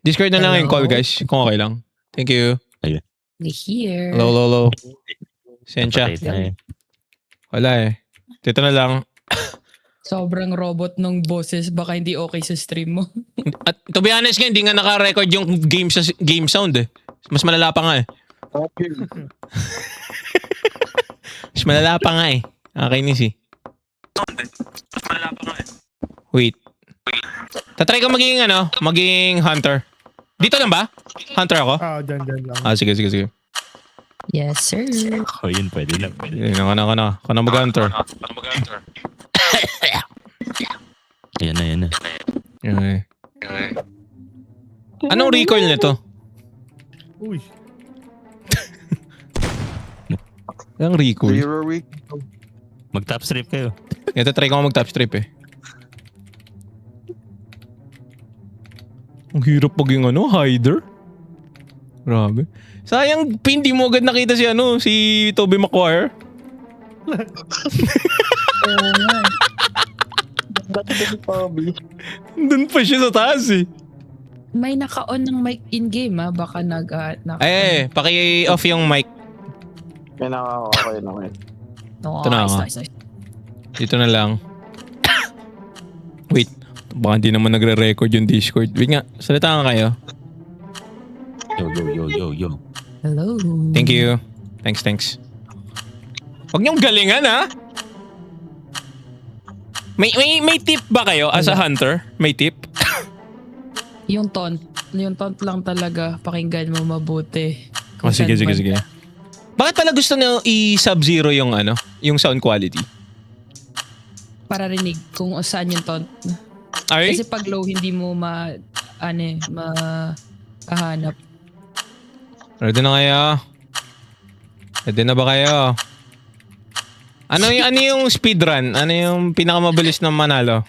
Discord na lang yung call, guys. Kung okay lang. Thank you. We here. Hello. Sensya. Patay tayo. Wala eh. Dito na lang. Sobrang robot nung boses. Baka hindi okay sa stream mo. At to be honest nga, hindi nga naka-record yung game sound eh. Mas malala pa nga eh. Mas malala pa nga eh. Nakakainis eh. Mas malala pa nga eh. Wait. Tatry ko maging hunter. Dito lang ba? Hunter ako? Dyan lang. Sige. Yes, sir. Oh, yun, pwede lang. Ako na mag-hunter. Yan na. Okay. Anong recoil nito? Uy. Anong recoil? Zero week. Mag-top strip kayo. Ito try ko mag-top strip eh. Ang hirap maging hider. Grabe. Sayang, hindi mo agad nakita si Tobey Maguire. Doon pa siya sa taas eh. May naka-on ng mic in-game Baka paki-off yung mic. May nakaka-okay na kayo. No, Ito na ako. nice. Dito na lang. Wait. Baka hindi naman nagre-record yung Discord. Wait nga, salita nga kayo. Yo. Hello. Thank you. Thanks. Huwag niyong galingan ha. May tip ba kayo as a hunter? May tip? Yung taunt lang talaga. Pakinggan mo mabuti. Sige. Bakit pala gusto niyo i-sub-zero yung yung sound quality? Para rinig kung saan yung taunt. Ay? Kasi pag low, hindi mo makahanap. Ready na kayo? Ready na ba kayo? Ano yung speedrun? Ano yung pinakamabilis na manalo?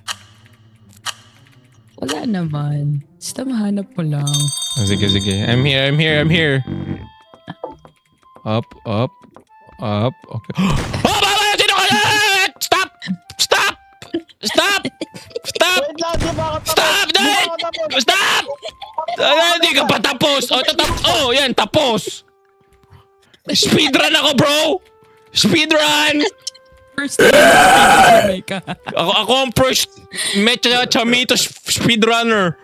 Wala naman. Basta mahanap mo lang. Sige. I'm here. Up. Okay. Oh, baba! Sino ka? Stop! Hindi ka pa tapos. Yan, tapos. Speedrun ako, bro! Speedrun! First time ka. Ako ang first Mecha Chamito speedrunner.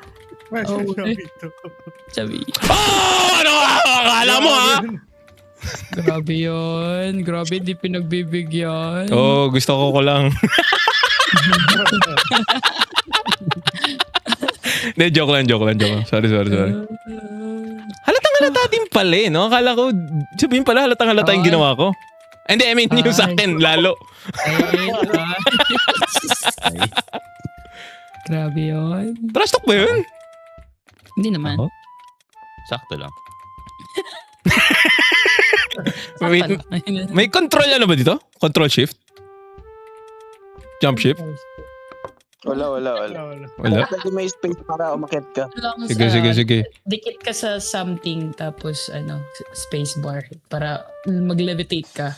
Sabi. Ano akala mo ha? Grabe yun. Grabe, hindi pinagbibigyan. Gusto ko lang. De, joke lang. Sorry. Halatang-halata din pala eh, no? Akala ko, sabihin pala halatang-halata yung ginawa ko. Hindi, I mean, yung sa akin, lalo. Grabe yun. Trash talk ba yun? Hindi naman. Ako? Sakto lang. Wait, may control ba dito? Control shift? Jump shift? Wala. Wala? Pwede may space para umakit ka. Sige. Dikit ka sa something tapos space bar para mag-levitate ka.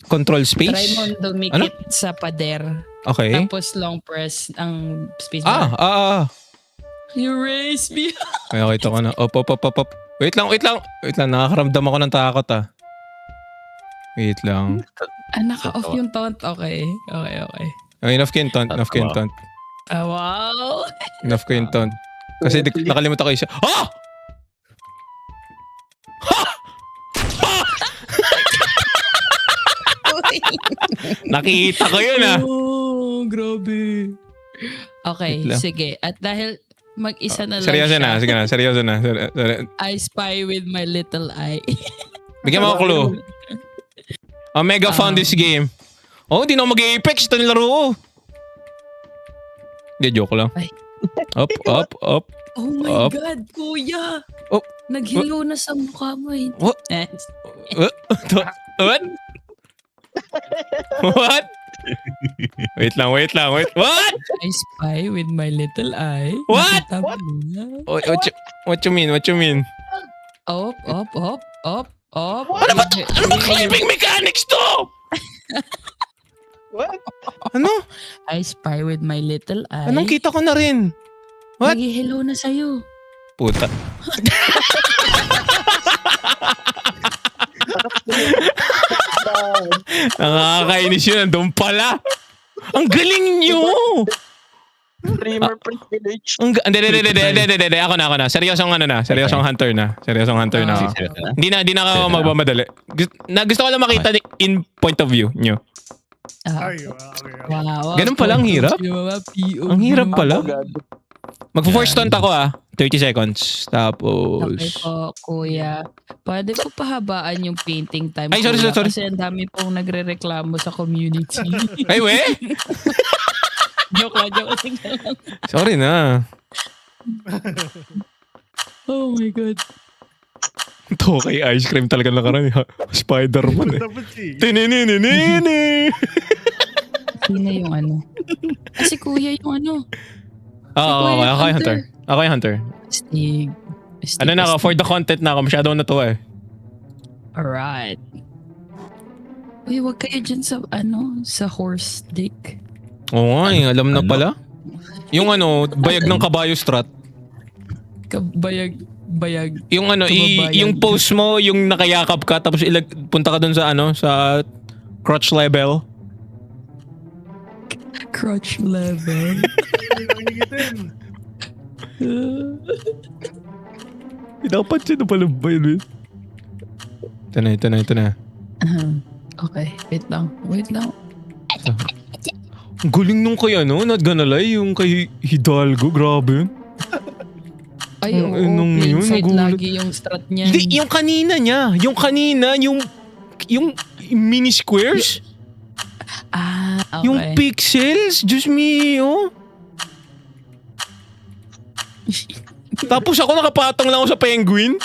Control space? Try mo dumikit sa pader. Okay. Tapos long press ang space bar. You raise me. Okay, ito ko na. Op. Wait lang. Nakakaramdam ako ng takot Wait lang. Naka-off yung taunt. Okay. Enough ko yung taunt. Wow. Enough ko yung taunt. Kasi nakalimutan ko isa. Nakita ko yun Grabe. Okay, sige. At dahil mag-isa na lang Seryoso na. I spy with my little eye. Bigyan mo ako clue. Omega found this game. Hindi na ako mag-Apex. Ito nilaro ko. Hindi, joke lang. Ay. Up. Oh my Up. God, kuya. Oh. Naghilo na sa mukha mo eh. What? What? Wait lang. What? I spy with my little eye. What? Nakita mo na. What you mean? Up. Ano ba climbing mechanics to? What? Ano? I spy with my little eye. Anong kita ko na rin? What? Nag-hello na sa'yo. Puta. Nakakainis yun. Nandun pala. Ang galing nyo! Streamer privilege. Hindi. Ako na. Seryosong ano na. Seryosong hunter na. Seryosong hunter na. ako. Seryoso na? Hindi na ako magmamadali. Gusto ko lang makita in point of view nyo. Ay, okay. Wow. Ganun pala, ang hirap. Ang hirap pala. Oh God. Magpo-force stunt ako 30 seconds. Tapos... Okay po, kuya. Pwede po pahabaan yung painting time. Ay, sorry, kuya, sorry. Kasi ang dami pong nagre-reklamo sa community. Ay, we! joke lang. Sorry na. Oh my God. Ito kay ice cream talaga nakaraan. Spider-Man eh. Dapat si. Tinininini. Sino yung ano? Si kuya yung ano. Oo, ako yung hunter. Ako yung hunter. Stig. Ano na ako, for the content na ako, masyado natuwa eh. Alright. Uy, wag kayo dyan sa, sa horse dick. Oo nga, alam na pala. Yung bayag ng kabayo strat. Bayag. Yung Kababayan. yung post mo, yung nakayakap ka, tapos punta ka dun sa sa crotch level. Crotch level. Nangingitin. Dapat siya na pala ba yun? Ito na. Okay, wait lang. Ang galing nung kay not gonna lie, yung kay Hidalgo, grabe yun. Ay, oo, Nung plain yun, sight nagulat. lagi yung strat niya. Hindi, yung kanina niya. Yung mini squares. Okay. Yung pixels. Diyos mio. Tapos ako nakapatong lang ako sa penguin.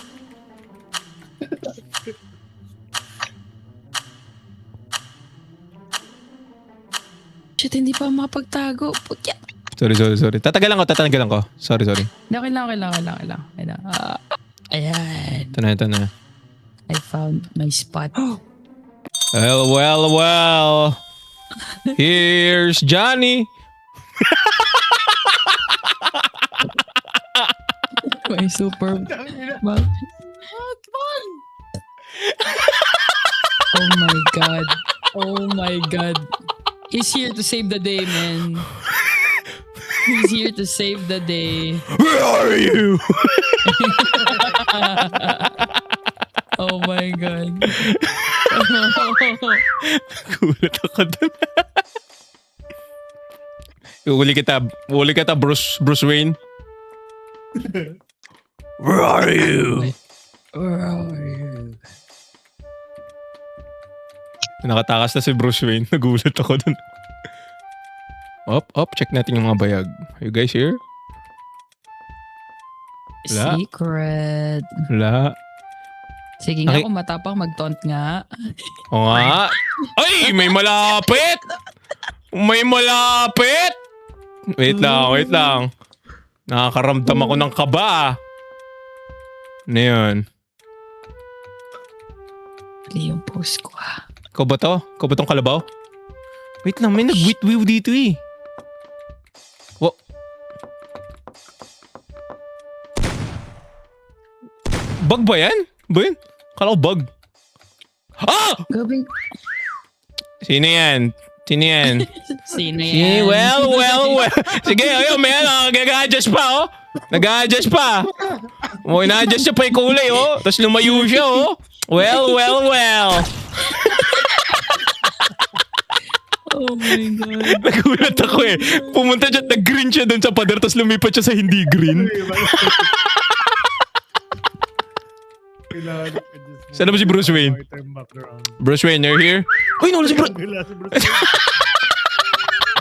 Shit, hindi pa mapagtago. Putya. Sorry. Tatagalan ko. Sorry. Okay lang. Ayan. Ito na. I found my spot. Well. Here's Johnny. My super... Oh my God. He's here to save the day, man. He's here to save the day. Where are you? Oh my God. Gulat ako dun. Uli kita Bruce Wayne. Where are you? Where are you? Nakatakas na si Bruce Wayne. Nagulat ako dun. Check natin yung mga bayag. Are you guys here? Wala. Secret. Wala. Sige nga, Okay. kung matapang mag-taunt nga. O nga. Ay! May malapit! Wait lang. Nakakaramdam ako ng kaba. Ano yun? Mali yung post ko Ikaw ba to? Ikaw ba tong kalabaw? Wait lang, may nag-wit-wiw dito eh. Bug ba yan? Kala ko bug. Ah! Gabi. Sino yan? Sino yan? Well. Sige, ayun, may nag-a-adjust pa, Nag-a-adjust pa. Ina-adjust siya pa yung kulay, Tapos lumayo siya, Well. Oh my God. Nagulat ako eh. Pumunta siya, nag-green siya dun sa pader, tapos lumipat siya sa hindi green. Saan na ba si Bruce Wayne? Bruce Wayne, you're here? Uy, nawala si Bruce.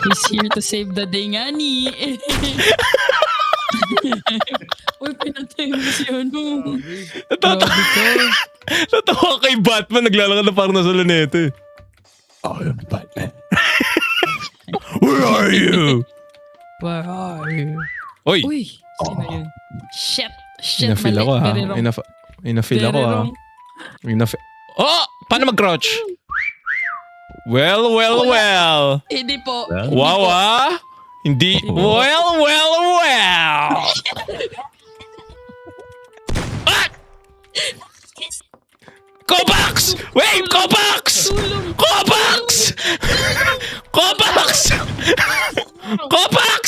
He's here to save the day nga ni. Uy, pinatay mo siya, Grabe ka. Natawa kay Batman, naglalakad na parang nasa lunete. I am Batman. Where are you? Where are you? Uy, Uy, sino yun? Shit, ina-feel ako ha. Ina-feel ako ha. Oh! Paano mag-crouch? Well. Hindi po. Well. Wow ah! Hindi. Well. Ah! Kopax! Wait! Kopax! Kopax! Kopax! Kopax!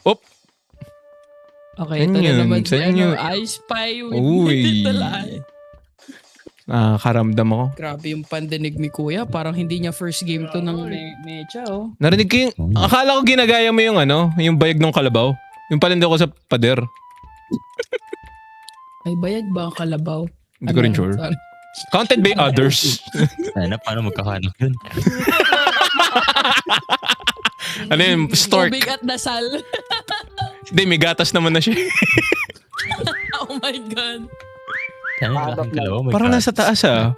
Op. Okay, ito Saan na yun? naman Saan yun? I spy with Uy. talaan. Nakakaramdam ako. Grabe yung pandinig ni Kuya. Parang hindi niya first game to ng mecha, oh. Narinig ko yung... Akala ko ginagaya mo yung yung bayag ng kalabaw. Yung palindi ko sa pader. May bayag ba ang kalabaw? Hindi ko rin sure. Sorry. Counted by others. Sana, paano magkakanak yun? Ano yun? Stork. Tubig at dasal. Hindi, may gatas naman na siya. Oh my God. Sana yung aking kalawa, may Parang cut. nasa taas ah.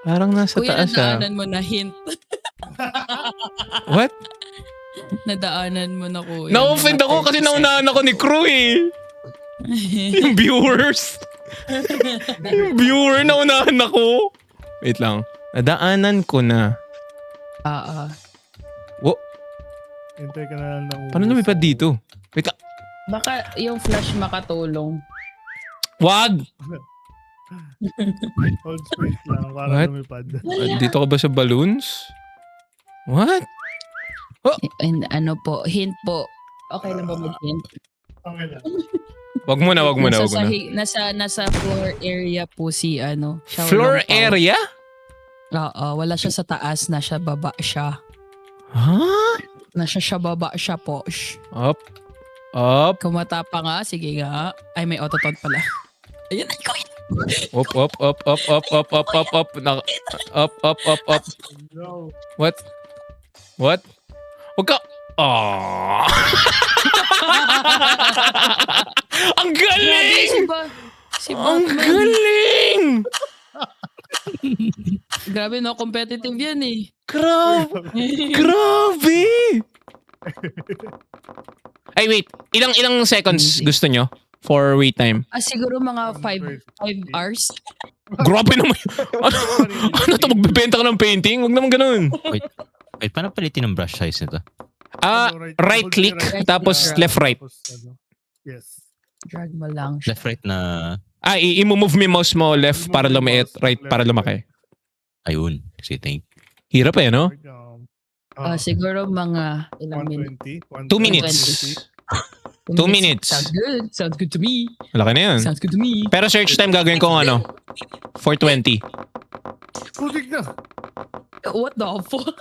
Parang nasa Kuya, taas ah. nadaanan mo na hint. What? Nadaanan mo na, Kuya. Na-offend ako kasi naunahan ako ni Crew eh. Yung viewers. Yung viewer, naunahan ako. Wait lang. Nadaanan ko na. Wo, Hintay ka na lang ng paano lumipad dito? Wait lang. Baka yung flash makatulong. Wag! Hold space lang para What? lumipad. Dito ka ba sa balloons? What? And ano po, hint po. Okay lang ba mag-hint? Okay lang. Wag mo na. Nasa floor area po si ano. Xiaolong Floor Pao. area? Oo, wala siya sa taas, nasa baba siya. Huh? Nasa siya baba siya po. Shh. Up. Up. Kumata pa nga, sige nga. Ay, may autotone pala. Ayun, ay, Kuya. Up. Up. Up. Up. Up. Up. Up. Up. Up. Up. Up. Up. Up. No. What? What? Wag ka. Aww. Ang galing! Si Ang Batman. galing! Grabe, no? Competitive yan eh. Grabe! Ay, wait. Ilang seconds gusto nyo for wait time? Siguro mga 5 hours. Grabe naman. Ano to? Magbibenta ka ng painting? Huwag naman ganun. Wait, paano palitin ang brush size nito? Right click, tapos left right. Yes. Drag mo lang siya. Left, right na... I-move mo yung mouse mo left para lumiit, right para lumaki. Ayun. Sige, thank you. Hirap eh, no? Siguro mga ilang minutes. 120. 2 minutes. 2 minutes. Sounds good. Sounds good to me. Malaki na yun. Sounds good to me. Pero search time gagawin ko 420. Putik na. What the fuck?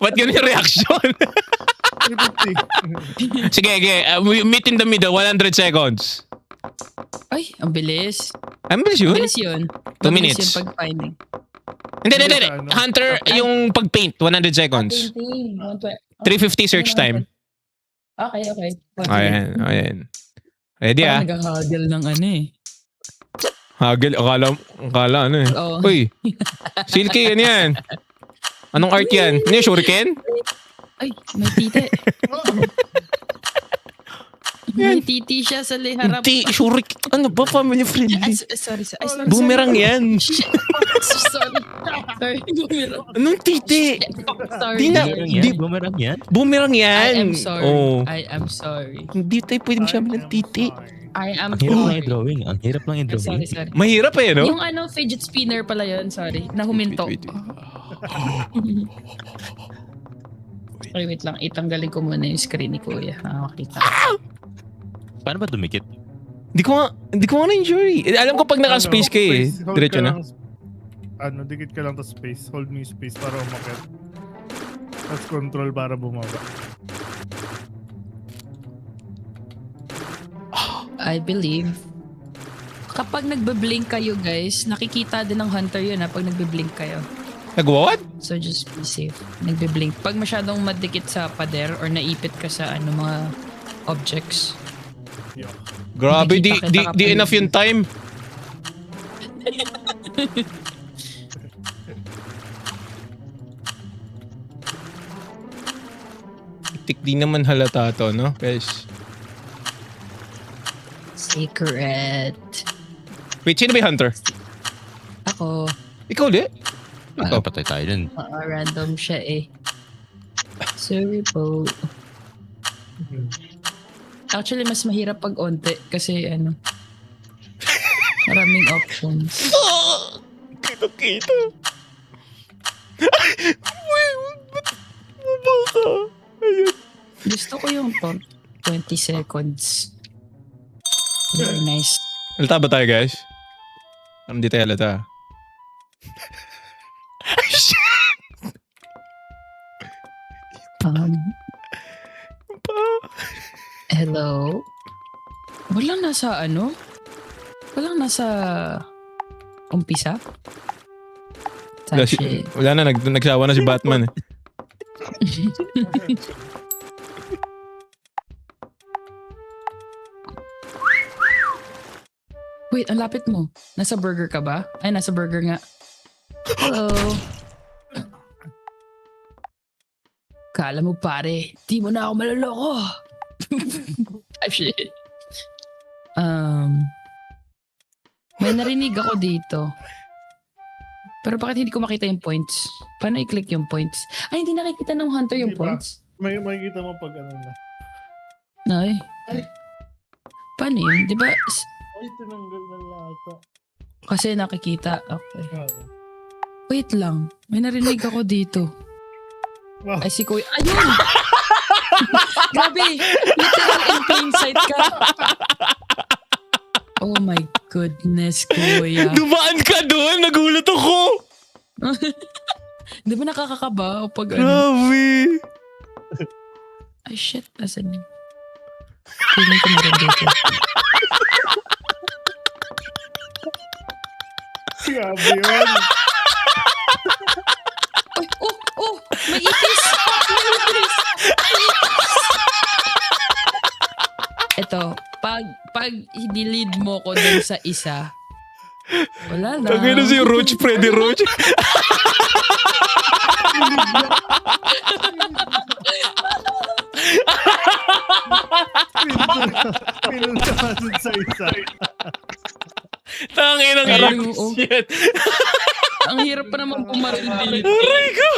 Ba't ganun yung reaction? 350. Sige. Meet in the middle, 100 seconds. Ay, ang bilis. Ang bilis yun. Bilis yun. 2 Mabilis minutes. yung pag-finding. Hindi. Hunter, yung pag-paint, 100 seconds. 350 search time. Okay. Ayan. Ready ah? Parang nag-haggle ng ano eh. Hagel, akala ano eh. Oo. Uy, silky, ano yan? Anong art yan? Ano yung shuriken? Ay, may titi. May titi siya sa harap. Shuriken, ano ba? Family friendly. Sorry. Boomerang yan. Sorry, boomerang. Anong titi? Sorry. Di na- Bumerang yan? Boomerang yan. I am sorry. Oh. I am sorry. Hindi tayo pwedeng siya ng titi. I am Ang hirap lang sorry. i-drawing. Ang hirap lang i-drawing. Sorry. Mahirap eh, no? Yung ano, fidget spinner pala yun. Sorry. Nahuminto. Wait. Ay, wait lang. Itanggalin ko muna yung screen ni Kuya. Makakita. Paano ba dumikit? Hindi ko nga na-enjoy. Alam ko pag naka-space ka eh. Hold Diretso ka na. lang, dikit ka lang sa space. Hold mo yung space para umakit. Tapos control para bumaba. I believe. Kapag nagbe-blink kayo guys, nakikita din ng hunter yun pag nagbe-blink kayo. Nag-what? So just be safe. Nagbe-blink. Pag masyadong madikit sa pader or naipit ka sa mga objects. Yeah. Grabe, di Nakikita kita enough yung time. Tik di naman halata to, no? Guys. Secret. Wait, sino ba yung hunter? Ako. Ikaw ulit? Ah, patay tayo dun. Random siya eh. Sorry po. Actually, mas mahirap pag onte kasi ano. Maraming options. Kita. Uy, ba't ka? Ayun. Gusto ko yung 20 seconds. Very nice. Halata ba tayo, guys? Parang di tayo halata. Hello? Walang nasa ano? Walang nasa umpisa? Sashi. Wala na, nagsawa na si Batman eh. Wait, ang lapit mo. Nasa burger ka ba? Ay, nasa burger nga. Hello? Kala mo pare, di mo na ako maloloko. Ay, shit. May narinig ako dito. Pero bakit hindi ko makita yung points? Paano i-click yung points? Ay, hindi nakikita ng hunter yung Di ba? points? May makikita mo pag ano na. Ay. Paano yun? Di ba? Ay, tinanggal na lata. Kasi nakikita. Okay. Wait lang. May narinig ako dito. Wow. Ay, si Kuya. Ayun! Grabe! Literal in plain sight ka. Oh my goodness, Kuya. Dumaan ka doon! Nagulat ako! Di ba nakakakaba pag ano? Grabe! Ay, shit. Asan yun? Feeling ko meron dito. Grabe yun. Oh! May ipis! May ipis! Ito, pag i-delete mo ko dun sa isa, wala lang. Tagay na si Roach, Freddy Roach. Pinuntahan sa isa. Tangin ang Ay, hirap. oo. Shit. Ang hirap pa naman pumaril dito. Aray ko!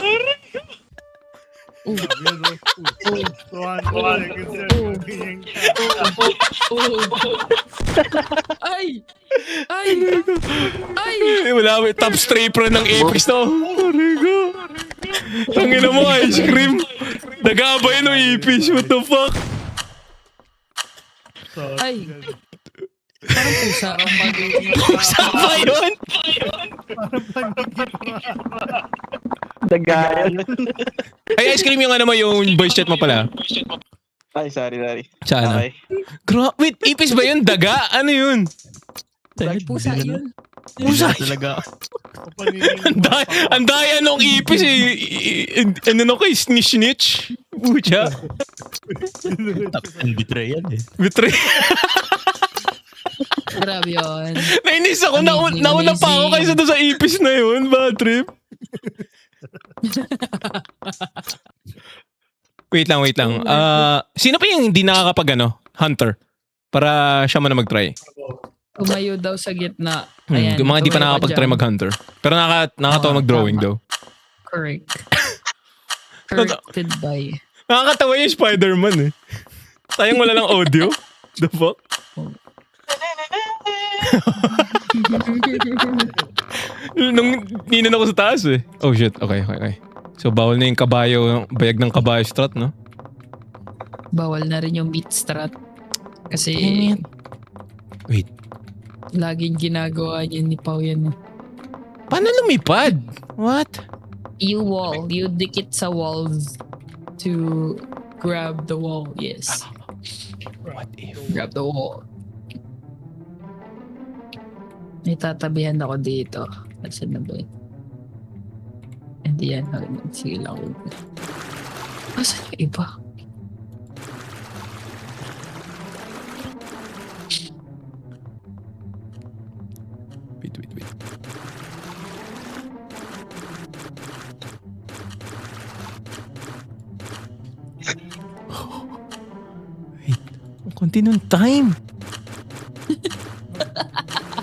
Ay! Ay! Ay! Eh, wala, may top strapper ng Apex to. Aray ko. Tangin na mo, ice cream. Nagabay no Apex. What the fuck? Ay! Parang pusa. Saan ba yun? Dagayan. Ay, ice cream yung ano mo, yung voice chat mo pala. Ay, sorry. Saan? Okay. Wait, Apex ba yun? Daga? Ano yun? Pusa yun. Pusa Talaga. Ang daya nung ipis eh. Ano na ko eh, snitch. Pucha. And betrayal eh. Betray. Grabe yun. Nainis ako. Amazing, Nauna pa ako amazing. kaysa doon sa ipis na yun. Bad trip. Wait lang. Sino pa yung hindi nakakapag Hunter? Para siya man na mag-try. Tumayo daw sa gitna. Ayan, Yung mga hindi pa tumayo ka nakakapag-try dyan. mag-hunter. Pero nakakatawa mag-drawing tama. daw. Correct. Corrected by. Nakakatawa yung Spider-Man eh. Sayang wala lang audio. The fuck? Nung ninan ako sa taas eh. Oh shit, okay. So bawal na yung kabayo, bayag ng kabayo strat, no? Bawal na rin yung meat strat. Kasi Wait, laging ginagawa niya ni Pao yan. paano lumipad? What? You dikit sa walls to grab the wall. Yes. What if? Grab the wall. May tatabihan ako dito. Saan na ba yun? Hindi yan. Sige lang. Asan yung iba? Wait. Wait, ang konti ng time.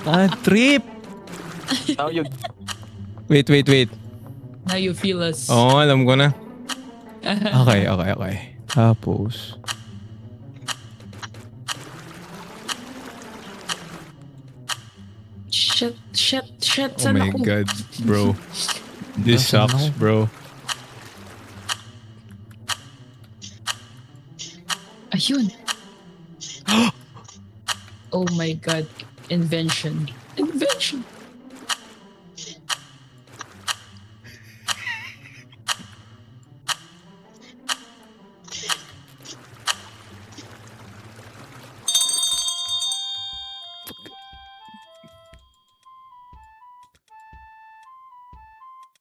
Bad trip. Tawag. Wait. Now you feel us. Oo, alam ko na. Okay. Tapos... Shit. Oh Saan my ako? God, bro. This sucks, bro. Ayun. Oh my God. Invention.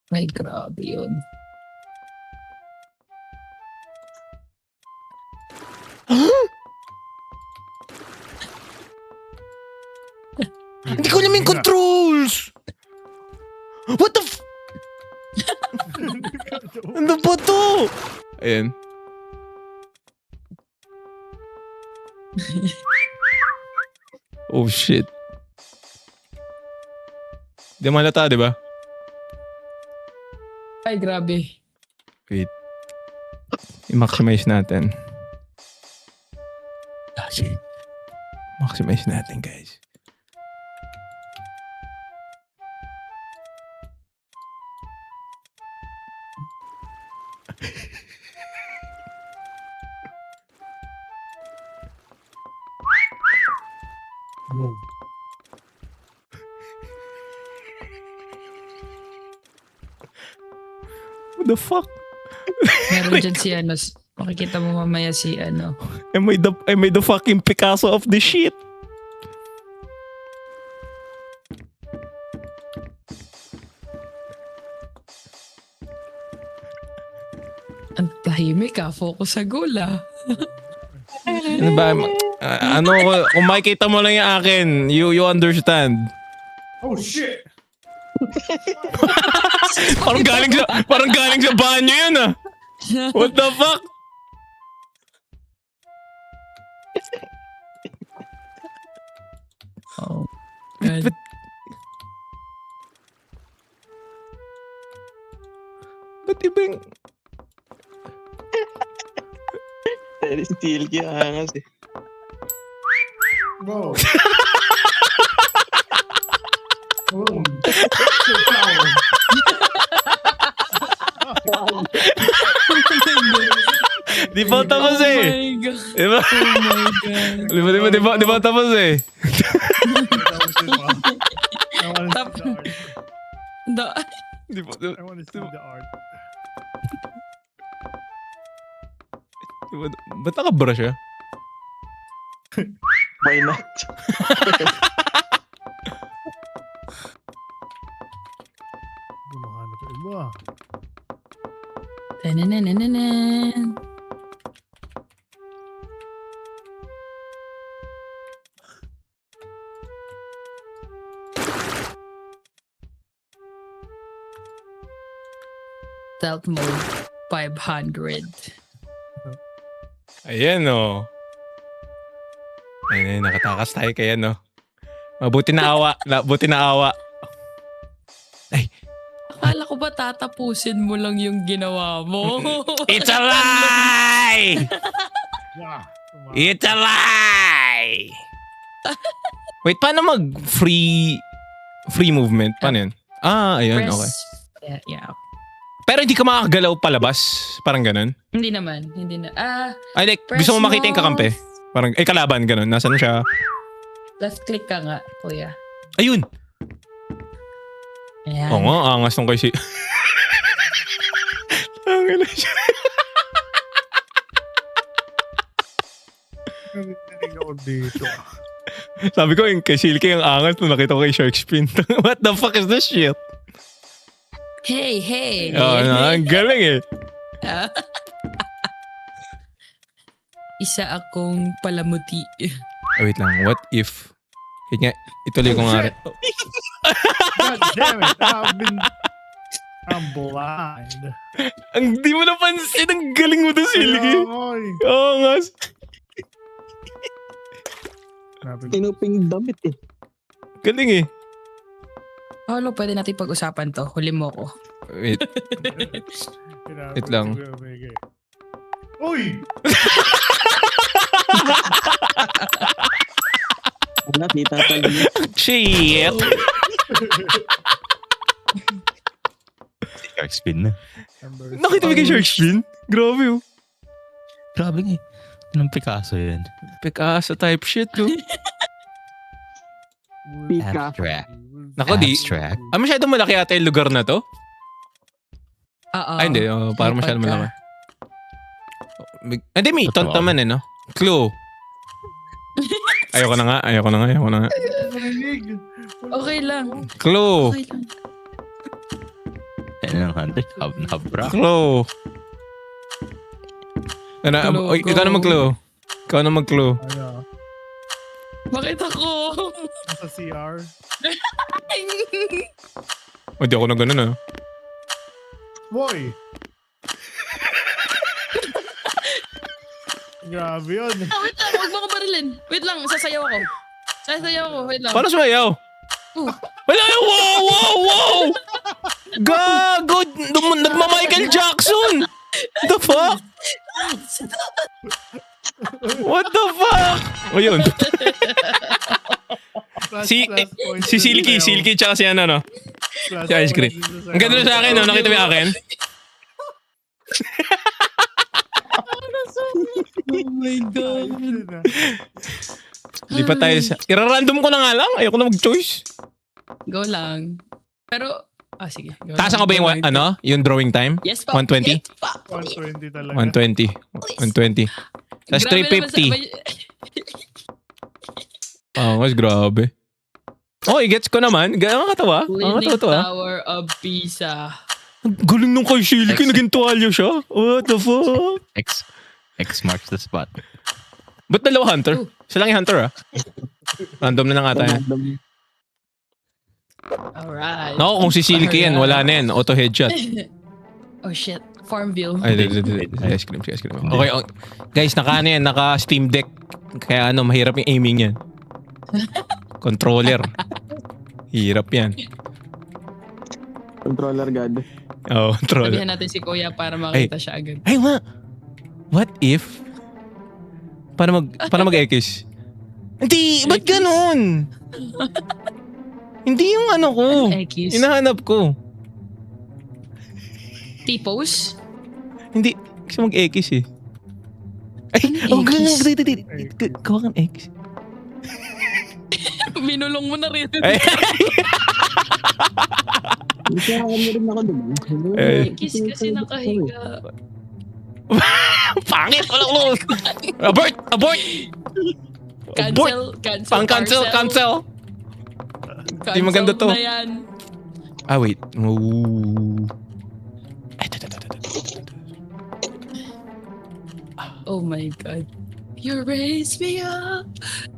Ay, grabe yun. Hindi ko alam yung controls! What the f... Ano ba to? Ayan. Oh shit. Di malata, di ba? Ay, grabe. Wait. I-maximize natin. Maximize natin, guys. What the fuck? Meron dyan si ano. Makikita mo mamaya si ano. Am I the fucking Picasso of this shit? Ang tahimik ah. Focus sa goal ah. Ano ba? Kung makikita mo lang yung akin, you understand. Oh shit! Parang galing sa banyo yun ah. What the fuck? Oh. God. Ba't iba yung... Pero steel kaya angas eh. Bro. Di ba tapos Oh eh? my God. Di ba? Oh my God. Di ba tapos eh? I wanna Tap- see the art. Di ba? I wanna see the art. Ba't nakabrush siya? Why not? Gumahanap ng iba. Tananananan. Stealth mode 500. Ayan o. Ayun, nakatakas tayo kaya no. Mabuti na awa. Buti na awa. Akala ko ba tatapusin mo lang yung ginawa mo? It's a lie! Yeah. It's a lie! Wait, paano mag-free movement? Paano yun? Ah, ayun, okay. Yeah. Pero hindi ka makakagalaw palabas? Parang ganun? Hindi naman. Hindi na. Ay, like, Press gusto mo makita yung mo. kakampi? Parang, kalaban, ganun. Nasaan siya? Left click ka nga, kuya. Ayun! Ayan. Oo nga, angas nung kay si... Angin na siya. Narinig ako dito. Sabi ko, yung kay Silky, yung angas nung nakita ko kay Shark Spin. What the fuck is this shit? Hey! Oh, ang galing eh. Isa akong palamuti. Wait lang, what if... Wait nga, ituloy ko nga rin. God damn it. I'm blind. Ang di mo napansin, ang galing mo to, Silky. Oo nga. Tinuping damit eh. Galing eh. Paolo, pwede natin pag-usapan to. Huli mo ko. Wait. Wait lang. Uy! Wala, kita tayo. Shit! Shark spin na. Nakita mo kay Shark Fin? Grabe oh. Grabe nga eh. Anong Picasso yan? Picasso type shit oh. Pika. Abstract. Nako di. Abstract. Masyadong malaki ata yung lugar na to? Oo. Ay hindi, parang May masyadong pagka. malaki. Hindi, may taunt naman eh no? Clue. Ayoko na nga. Okay lang. Clue. Okay lang. Ano lang hunter? Habra. Clue. Ano, Clue, oy, ikaw na go. mag-clue. Ikaw na mag-clue. Ano? Bakit ako? Nasa CR? O, di ako na ganun ah. Boy! Grabe yun. Wait lang, huwag mo ko barilin. Wait lang, sasayaw ako. Wait lang. Paano sumayaw? Wala yung wow! Gago! Nagma-Michael Jackson! The fuck? What the fuck? O yun. Si Silky tsaka si ano no? Si Ice Cream. Ang ganda na sa akin no? Nakita mo yung akin? Oh my God. Di pa tayo sa... Ira-random ko na nga lang. Ayoko na mag-choice. Go lang. Pero, sige. Go Taasan lang. ko ba yung, yung drawing time? Yes pa. 120? Yes pa. 120 talaga. 120. Tapos Grabe naman 350. Mas grabe. Oh, i-gets ko naman. Ang katawa. Ang Leaning katawa. Tower of Pisa. Ang galing nung kay Silky. Naging tuwalyo siya. What the fuck? X marks the spot. Ba't dalawa hunter? Siya lang yung hunter ah. Random na lang ata yan. Alright. Naku, kung si Silky yan, wala na yan. Auto headshot. Oh shit. Farmville. Ay, ice cream. Okay, guys, naka Steam Deck. Kaya mahirap yung aiming yan. Controller. Hirap yan. Controller god. Oh, controller. Sabihan natin si Kuya para makita siya agad. Ay, what if? Paano mag-X? Hindi, ba't ganun? Hindi yung ano ko. X. Hinahanap ko. T-pose? Hindi, kasi mag-X eh. Ay, Ano X? gawa kang X. Minulong mo na rin. Ay, Kaya kami rin ako naman. Kiss kasi nakahiga. pangit! Walang Abort! Cancel! Di maganda to. Na yan. Ah, wait. Oh my God. You raise me up.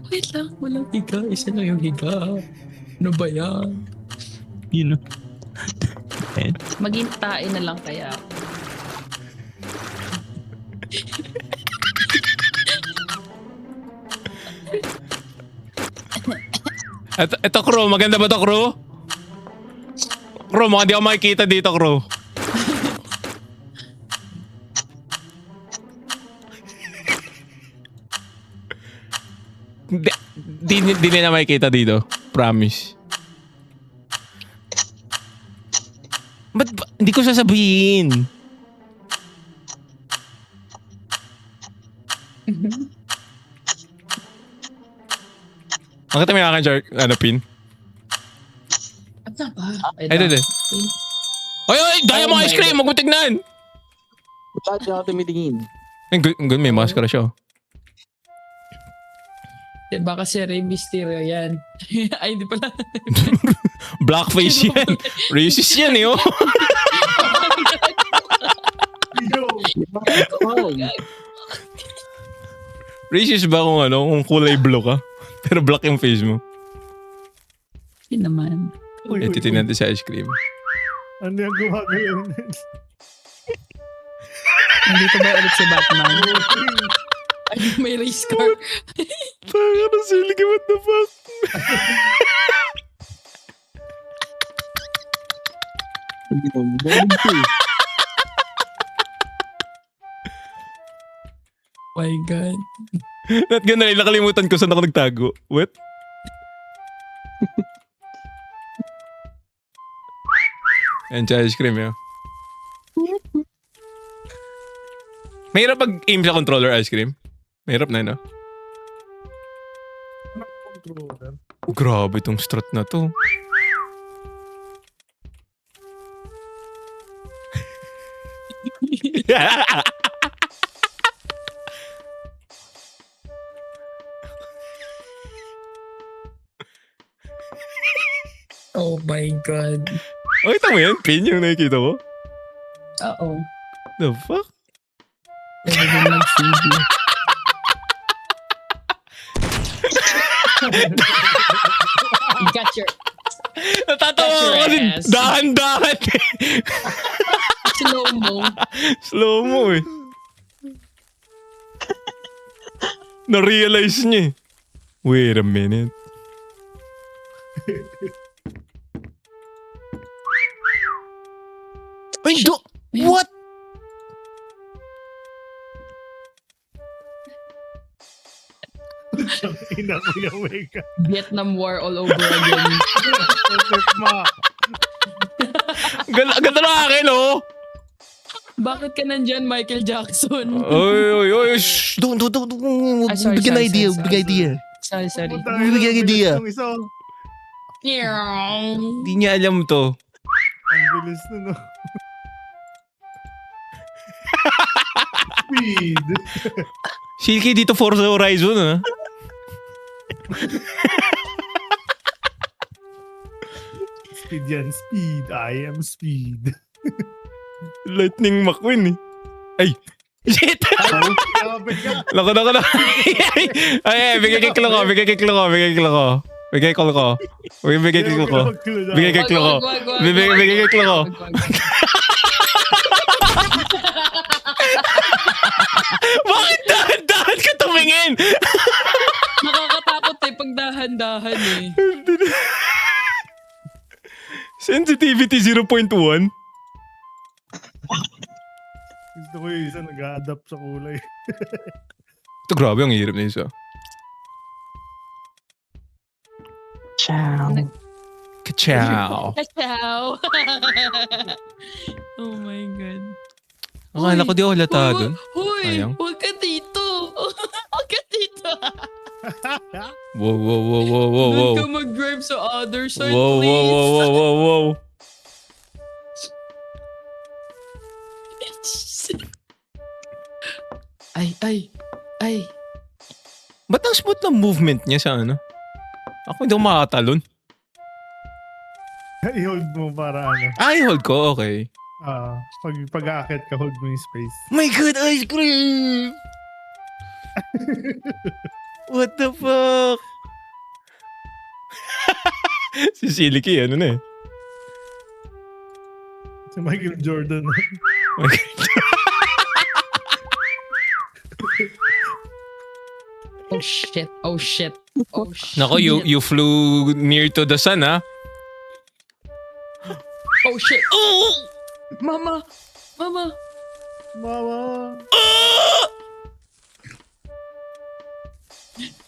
Wait lang, walang higa. Isa lang yung higa. Ano ba yan? You know. Maghintain na lang kaya. Ito, Crow. Maganda ba to, Crow? Crow, mukhang di ako makikita dito, Crow. Di na makikita dito. Promise. Ba't ba? Hindi ko sasabihin. Makita mo yung akin, Shark? Pin? At na ba? Ay, dede. Ay, daya mo ice cream! Huwag mo tignan! Wala dyan ako tumitingin. May maskara siya. Diba kasi Rey Mysterio yan. Ay, hindi pala. Blackface yan. Racist yan eh, oh. Racist ba kung kulay blue ka? Pero black yung face mo. Hindi naman. Titignan natin sa ice cream. Ano yung gumagalaw nun? Nandito ba ulit si Batman? Ay, may race car. Taka na Silky, what the fuck? uminom. Ganun to eh. My God. Not gonna nakalimutan ko saan ako nagtago. What? Ayan, siya ice cream yun. Mahirap pag-aim sa controller ice cream. Mahirap na, no? Controller. Grabe tong strat na to. Oh my God. Oh, ito mo yan? Pin yung nakikita ko? Oo. The fuck? Pwede din mag-CD. You got your Natatawa That's ako your kasi ass. dahan-dahan eh. slow-mo. Slow mo eh. Na-realize niya eh. Wait a minute. Ay, what? Ina ko yung wake up. Vietnam War all over again. Ganda na akin oh. Bakit ka nandyan, Michael Jackson? Oy, shh. Don't. Ah, sorry, Bigyan sorry, idea, sorry, bigyan idea. Sorry. Bigyan idea. Hindi niya alam to. Ang bilis na no. Speed. Silky dito Forza Horizon ah. Speed yan. Speed. I am speed. Lightning McQueen eh. Ay! Shit! Grabe ka. Lako. Ay, bigay kay Klo ko. Bigay kay Klo ko. Bigay kay Klo ko. Bigay kay Klo ko. Bigay kay Klo ko. Bigay kay Klo ko. Bakit dahan-dahan ka tumingin? Nakakatakot eh pag dahan-dahan eh. Sensitivity 0.1. Gusto ko yung isa nag-a-adapt sa kulay. Ito grabe ang hirap na isa. Ciao. Ka-chow. Ciao. Oh my God. Akala ko di ako halata dun. Hoy, Sayang. huwag ka dito. Huwag ka dito. Wow. Doon ka mag-drive sa other side, Wow. please. Ay. Ba't ang smooth ng movement niya sa ano? Ako hindi ako makatalon. I-hold mo para ano. Ay, hold ko. Okay. Pag-aakit ka, hold mo yung space. My God, ice cream! What the fuck? Si Silky, ano na eh. Si Michael Jordan. Oh shit. Nako, you flew near to the sun, ha? Oh shit. Oh! Mama. Mama.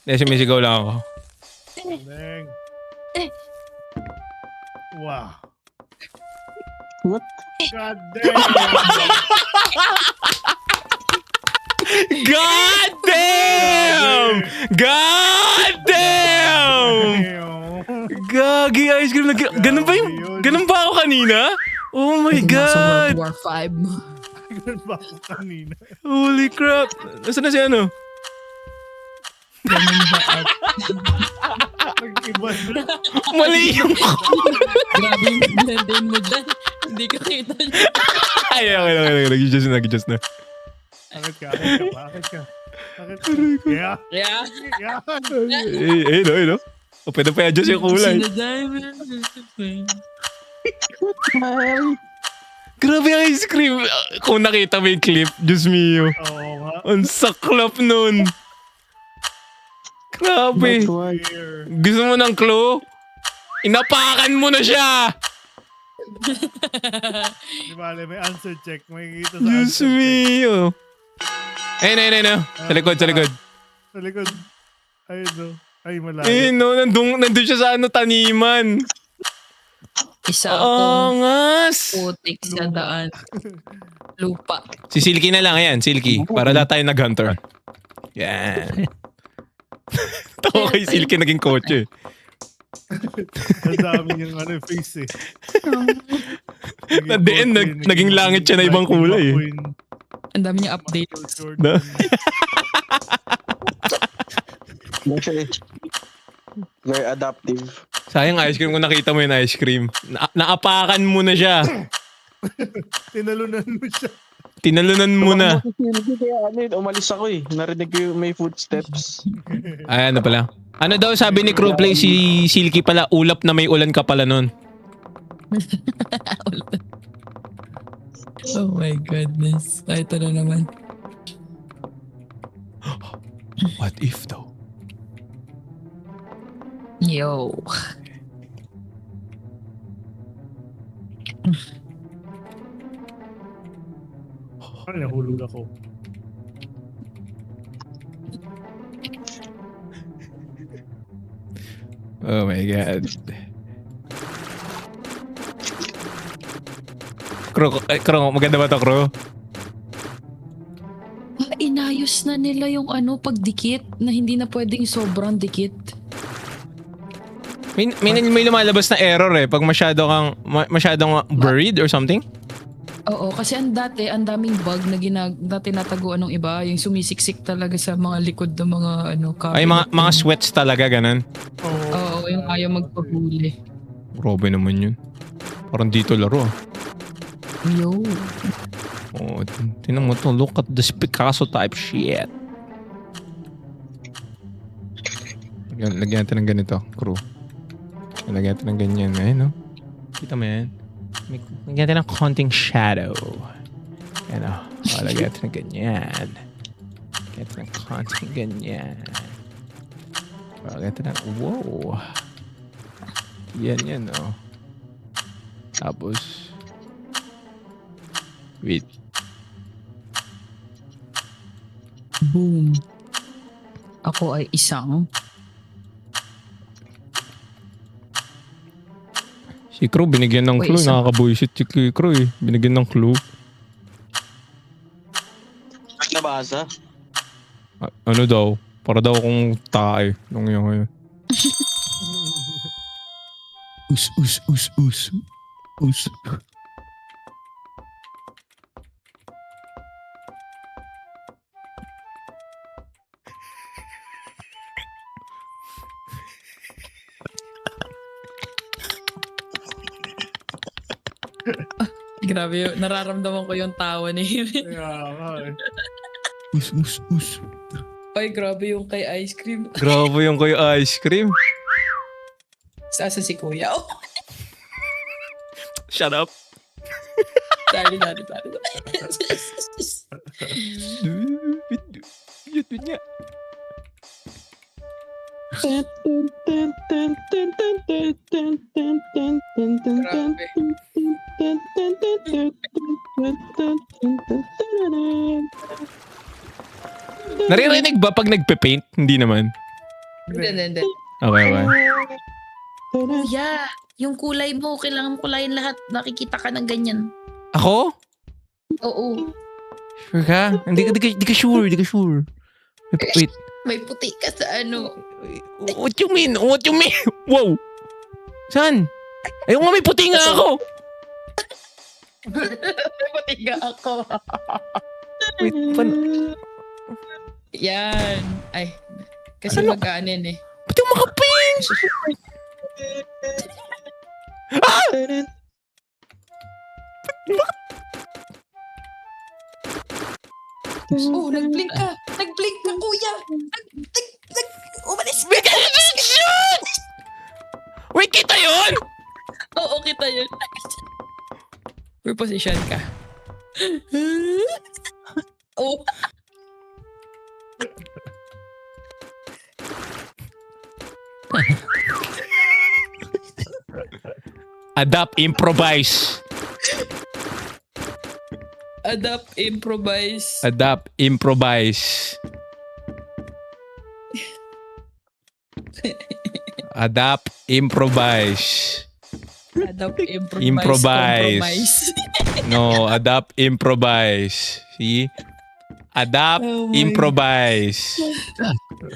Sumisigaw lang ako. Dang. Wow. What? God damn. God damn! God damn! Gagi ice cream. Ganun ba yung... Ganun ba ako kanina? Oh my God! War 5. Ganun ba ako kanina? Holy crap! Nasaan na si ano? Ganun ba at Nag-iba na. Mali yung... grabe yung blend mo dyan. Hindi ka kita niya. Ay, okay. Nag-adjust na. Akit ka. Yeah. Yeah. No. O, pwede pa i-adjust yung kulay. Sinadaya mo yan. Grabe ang ice cream. Kung nakita mo yung clip, Diyos mio. Oo nga. Ang saklap nun. Grabe. But what? Here. Gusto mo ng clue? Inapakan mo na siya. Di ba, may answer check. May kita sa Diyos answer check. mio. Ayun. Sa likod. Sa likod. Ayun no. Ay, malayo. Ayun no, nandun siya sa taniman. Isa akong Angas! putik sa daan. Lupa. Si Silky na lang, ayan, Silky. Para lahat tayo nag-hunter. Yan. Tawa kay Silky naging kotse. Ang dami niyang face eh. At the end, naging langit siya na ibang kulay eh. Ang dami niya update. Na? Kasi, very adaptive. Sayang ice cream kung nakita mo yung ice cream. Naapakan mo na siya. Tinalunan mo siya. Tinalunan mo na. Kaya umalis ako eh. Narinig ko yung may footsteps. Ay, ano pala? Ano daw sabi ni Crewplay, si Silky pala, ulap na may ulan ka pala nun. Oh my goodness. Ay, ito na naman. What if though? Yo. Ano, nahulog ako. Oh my God. Crow, maganda ba to, Crow? Inayos na nila yung pagdikit na hindi na pwedeng sobrang dikit. May lumalabas na error eh pag masyadong buried or something. Oo, kasi ang daming bug na tinataguan ng iba, yung sumisiksik talaga sa mga likod ng mga Ay, mga sweats talaga, ganun. Oo, yung ayaw magpahuli. Grabe naman yun. Parang dito laro ah. Yo. Oh, tingnan mo to. Look at this Picasso type shit. Lagyan natin ng ganito, Crew. Lagyan natin ng ganyan. Ayun, no? Kita mo yan? Lagyan natin ng konting shadow. Ayan, o. Lagyan natin ng ganyan. Lagyan natin ng konting ganyan. Lagyan natin ng, wow. Yan, o. Tapos, wait. Boom. Ako ay isang Si Crow, binigyan ng Uy, clue. isa. Nakakabuisit si Crow eh. Binigyan ng clue. Nabasa? Ano daw? Para daw akong tae. Nung yun ngayon. Us. grabe yun. Nararamdaman ko yung tawa ni Kaya nga eh. Us. Ay, grabe yung kay ice cream. Grabe yung kayo ice cream. Sasa si kuya. Oh, Shut up. sorry. Yun niya. Grabe. Naririnig ba pag nagpe-paint? Hindi naman. Hindi. Okay. Kuya, yung kulay mo, kailangan kulayin lahat. Nakikita ka ng ganyan. Ako? Oo. Sure ka? Hindi ka sure. Wait. May puti ka sa What you mean? Wow. Saan? Ayaw nga may puti nga ako. May puti ka ako. Wait, paano? Yan. Ay, kasi Ano? mag-aanin eh. Ba't yung makaping? Oh, nag-blink ka. Nag-blink ka, kuya. Umalis. Shoot! Wait, kita yun? Oo, kita yun. May position ka. Oh. Adapt, improvise. Adapt, improvise. Adapt, improvise. Adapt, improvise. Adapt, improvise. Improvise. Compromise. No, adapt, improvise. See? Adapt, Oh my improvise.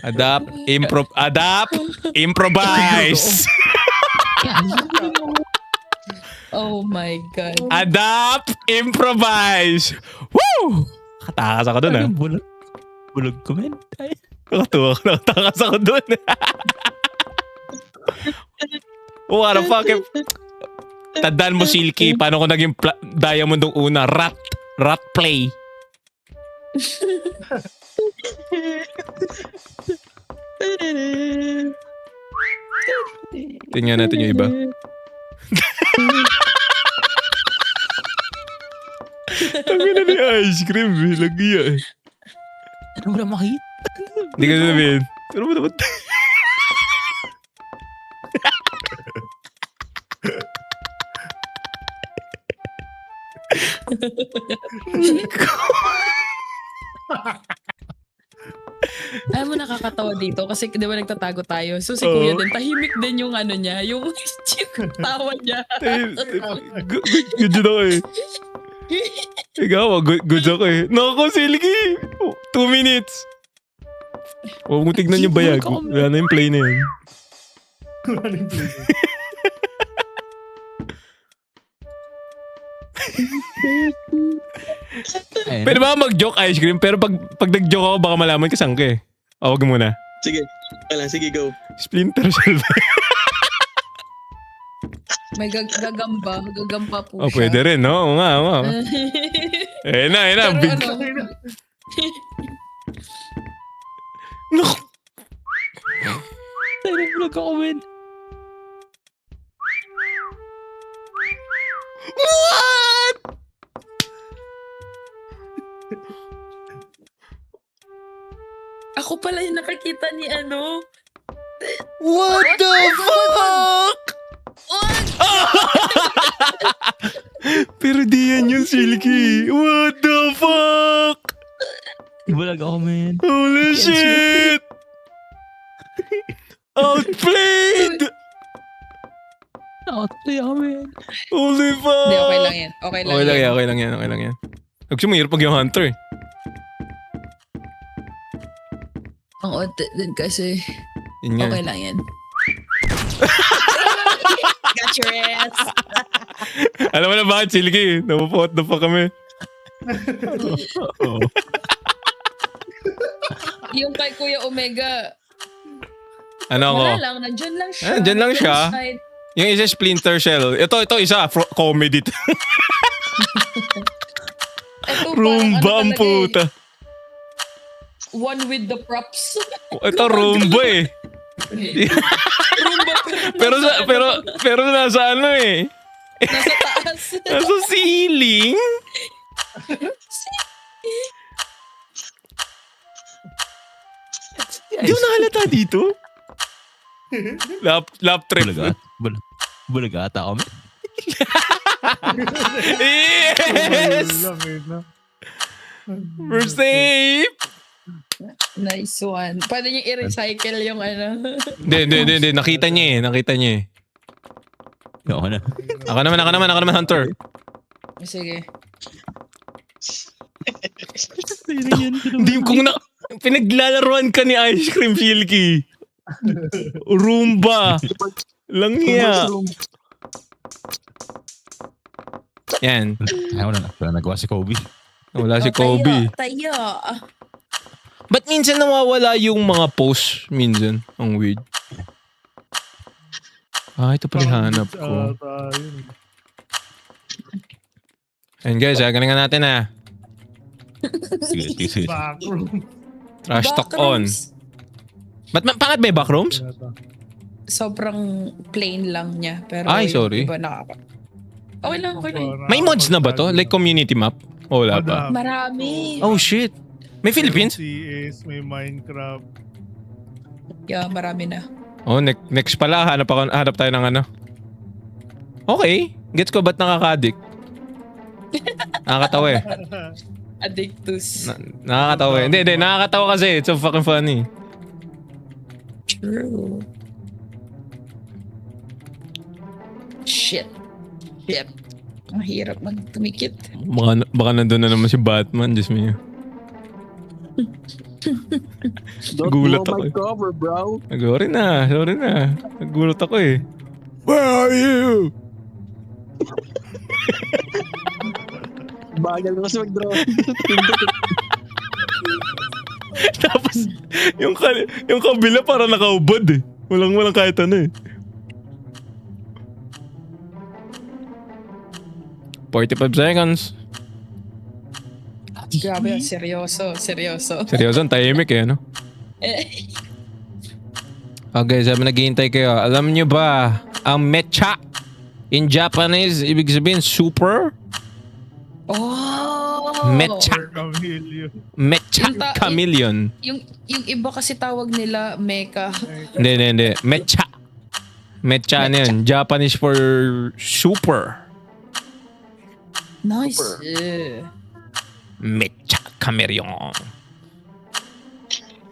Adapt, improvise. Oh my God. Adapt, improvise. Woo! Nakatakas ako dun ah. Bulag ko, men. Ay. Nakatuwa ako, nakatakas ako dun. What the fuck? Tandaan mo, Silky, paano ko naging diamond nung una? Rat play. Tingnan natin yung iba. Tangin na ni ice cream, lagi yan. Ano mo lang makita? Hindi ka sabihin. Ano ba dapat? Alam mo, nakakatawa dito kasi di ba nagtatago tayo. So si Kuya din, tahimik din yung ano niya, yung tawa niya. Good ako eh. Ikaw, good ako eh. Naku, Silky! 2 minutes. Huwag mo tignan yung bayag. Wala na yung play na yun. Ayun. Pwede ba mag-joke ice cream? Pero pag nag-joke ako, baka malaman ka saan ka eh. Huwag muna. Sige. Wala, sige, go. Splinter Cell ba? May gagamba po Oh, siya. pwede rin, no? Oo nga, oo nga. Eh na. Pero Big... ano, Naku. Bulag ako, men. What? ako pala yung nakakita ni ano. What the fuck? Pero di yan yung Silky. What the fuck? Bulag ako, men. Holy shit! Outplayed! Outplay ako, men. Holy fuck! Hindi, okay lang yan. Okay lang Okay lang yan. yan, okay lang yan. Huwag sumihirap pag yung hunter eh. Ang onte din kasi. Yun nga. Okay lang yan. Got your ass. Alam mo na bakit, Silky? Napapot na pa kami. Oo. Yung kay Kuya Omega, Ano ako? wala lang. Nandyan lang siya. Nandyan lang siya. Side. Yung isa Splinter Cell. Ito isa. Comedy. Ito, parang Rumba ang talaga puta. One with the props. Ito rumba eh. Rumba Pero nasa ano eh. nasa taas. Nasa ceiling. Di mo nakalata dito? Lap trip. Bulag ata ako, men. Yes! We're safe! Nice one. Pwede niyo i-recycle yung ano. Hindi. Nakita niya eh. Ako na. Ako naman, Hunter. Sige. Hindi kung pinaglalaruan ka ni Ice Cream Silky. Rumba. Lang niya. Yan. Ayaw na. Wala nagawa si Kobe. Wala si Kobe. Tayo. Ba't minsan nawawala yung mga posts? Minsan. Ang weird. Ito pala yung hanap ko. Ayun guys, galingan natin na. Sige. Backroom. Trash talk on. Ba't pangat ba yung backrooms? Sobrang plain lang niya. Pero Ay, yung sorry. iba Okay lang. May mods na ba to? Like community map? O wala pa? Marami. Oh shit. May Philippines? CS, may Minecraft. Yeah, marami na. Oh, next pala. Hanap tayo ng ano. Okay. Gets ko ba't nakaka-addict? Nakakatawa eh. Addictus. Nakakatawa eh. Hindi. Nakakatawa kasi. It's so fucking funny. True. Shit. Ang hirap magtumikit. Baka nandun na naman si Batman. Diyos mo. Don't Gulat blow ako my eh. cover, bro. Sorry na. Nagulat ako eh. Where are you? Bagal mo kasi mag-draw. Tapos, yung kabila para nakaubad eh. Walang kahit ano eh. 45 seconds. Grabe, seryoso. Seryoso, ang tahimik eh, ano? Okay, sabi naghihintay kayo. Alam nyo ba, ang mecha in Japanese, ibig sabihin super? Oh! Mecha. Camilio. Mecha Yung ta- chameleon. Yung iba kasi tawag nila mecha. Hindi. Mecha. Mecha ano yun. Japanese for super. Nice. Mecha chameleon.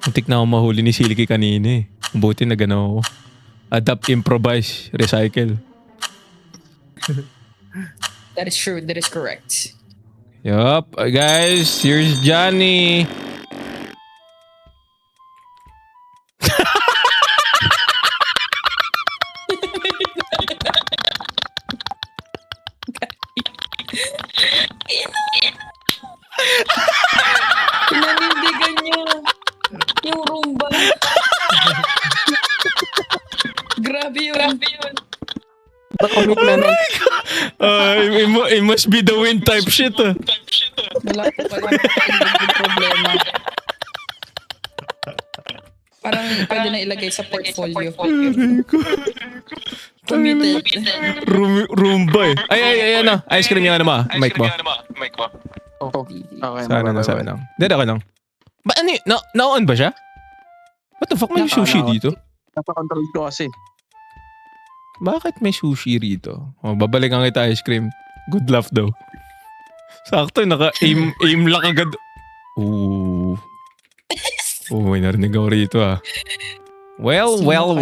Muntik na ako mahuli ni Silky kanina eh. Buti na gano'n ako. Adapt, improvise, recycle. That is true. That is correct. Yup. Guys, here's Johnny. Pinanindigan niya. Yung rumba. Grabe yun. Commitment. It must be the wind type shit ah. Wala yung problema. Parang pwede na ilagay sa portfolio. Committed. Rumba eh. Ay, ano. Ice cream yung ano mo. Mic mo. Oh, okay. Sana lang. Hindi, okay lang. Ba, ano yun? Na-on ba siya? What the fuck? May Naka-on. sushi dito? Nasa-control ko kasi. Bakit may sushi rito? Oh, babalikan kita ice cream. Good laugh daw. Sakto, naka-aim lang agad. Ooh. May narinig ako rito ah. Well. Well.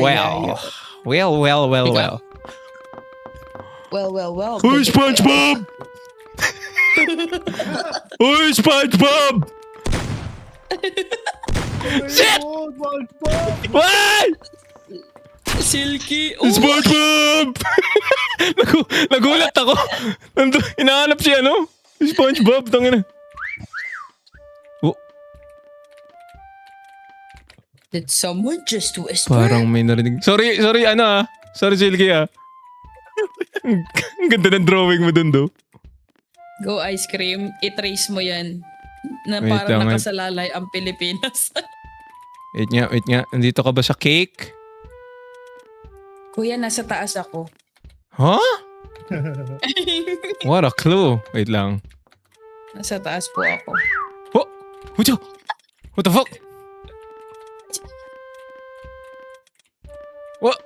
Uy, SpongeBob! Uy, SpongeBob! Shit! Oh, SpongeBob! Why? Silky. SpongeBob! Nagulat ako. Hinahanap si ano? Si SpongeBob. Tangina. Oh, Did someone just whisper? parang may narinig. Sorry, ano ah. Sorry, Silky ah. Ang ganda ng drawing mo dun do. Go ice cream. I-trace mo yan. Na Wait parang lang, nakasalalay ang Pilipinas. Wait nga. Nandito ka ba sa cake? Kuya, nasa taas ako. Huh? What a clue. Wait lang. Nasa taas po ako. Oh! Hucho! What the fuck? What?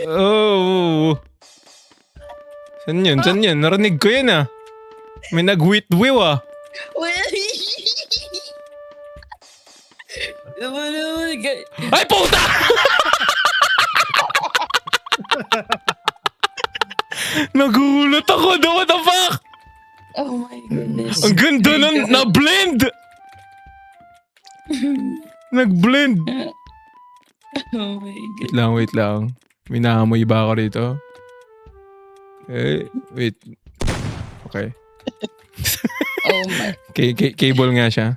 Oh! Saan yun? Narinig ko yun ah. May nag-wit-wiw ah. Ay, puta! Nagulat ako. What the fuck? Oh my goodness. Ang ganda nun. Na-blend! Nag-blend. Oh my god. Wait lang. May naamoy ba ako rito? Wait. Okay. Oh my. Cable nga siya.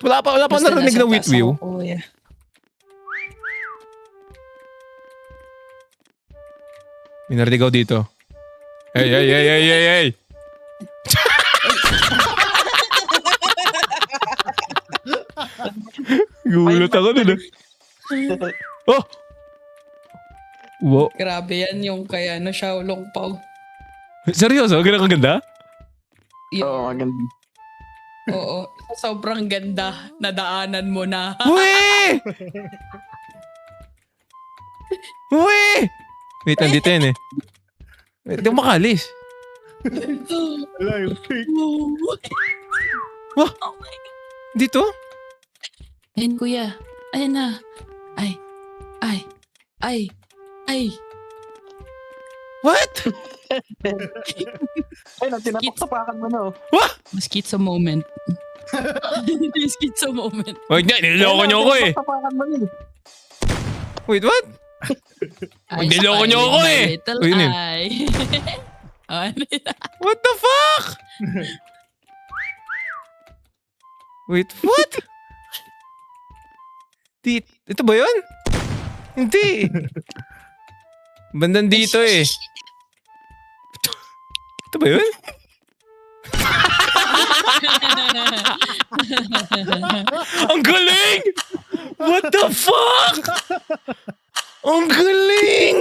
Wala pa Basta narinig nasa na with taas view. ako, kuya. May narinig ako dito. Hey! Gulat ako dun ah. Oh! Wow. Grabe yan yung kaya na Xiaolong Pao. Seryoso? Ganun kaganda? Oo, maganda. Oo. Sobrang ganda. Nadaanan mo na. Uwe! Wait, nandito yun eh. Hindi ako makalis. Wala yung fake. Wah! Dito? Ayun, kuya. Ayun na. Ay. What? Ay, tinapak-tapakan mo na. Oh. Mas schizo moment. Schizo moment. Wait nga, niloloko niyo ako eh. Tinapak-tapakan mo na eh. Wait, what? Ay, Niloko niyo ako eh. Little Uy, yun yun. eye. Ano yun? What the fuck? Wait, what? Ito ba yun? Hindi. Bandang dito eh. Ito ba yun? Ang galing! What the fuck? Ang galing!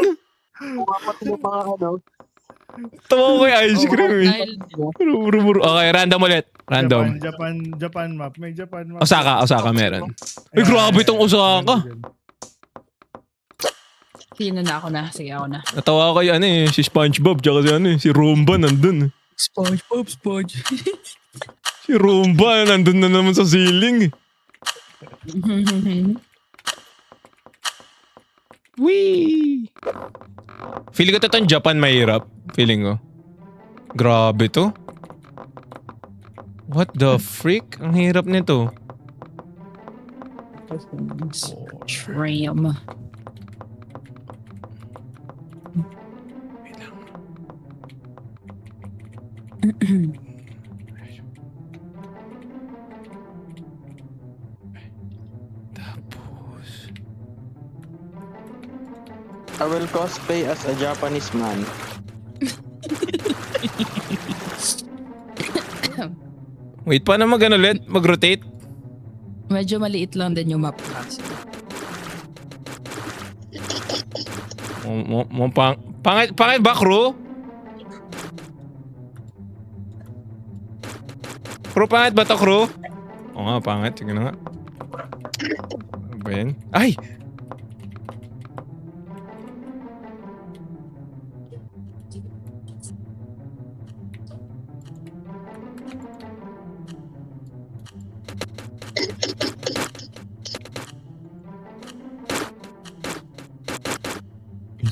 Pumapat mo mga ano. Tawa ko yung ice cream eh. Dahil, Okay, random ulit. Random. Japan map. May Japan map. Osaka meron. Ay, grabe itong Osaka. sino na ako na? Sige, ako na. Natawa ko yung ano eh, si SpongeBob, tsaka si ano eh, si Roomba nandun. Sponge. Si Roomba nandun na naman sa ceiling. Wee! Feeling ko itong Japan mahirap. Feeling ko. Grabe to. What the freak? Ang hirap nito. Tram. Tapos... I will cosplay as a Japanese man. Wait, paano mag-ano ulit? Mag-rotate? Medyo maliit lang din yung map kasi. Pangit ba, crew? Crew, pangit ba to, crew? Oo nga, pangit. Sige na nga. Ano ba yan? Ay!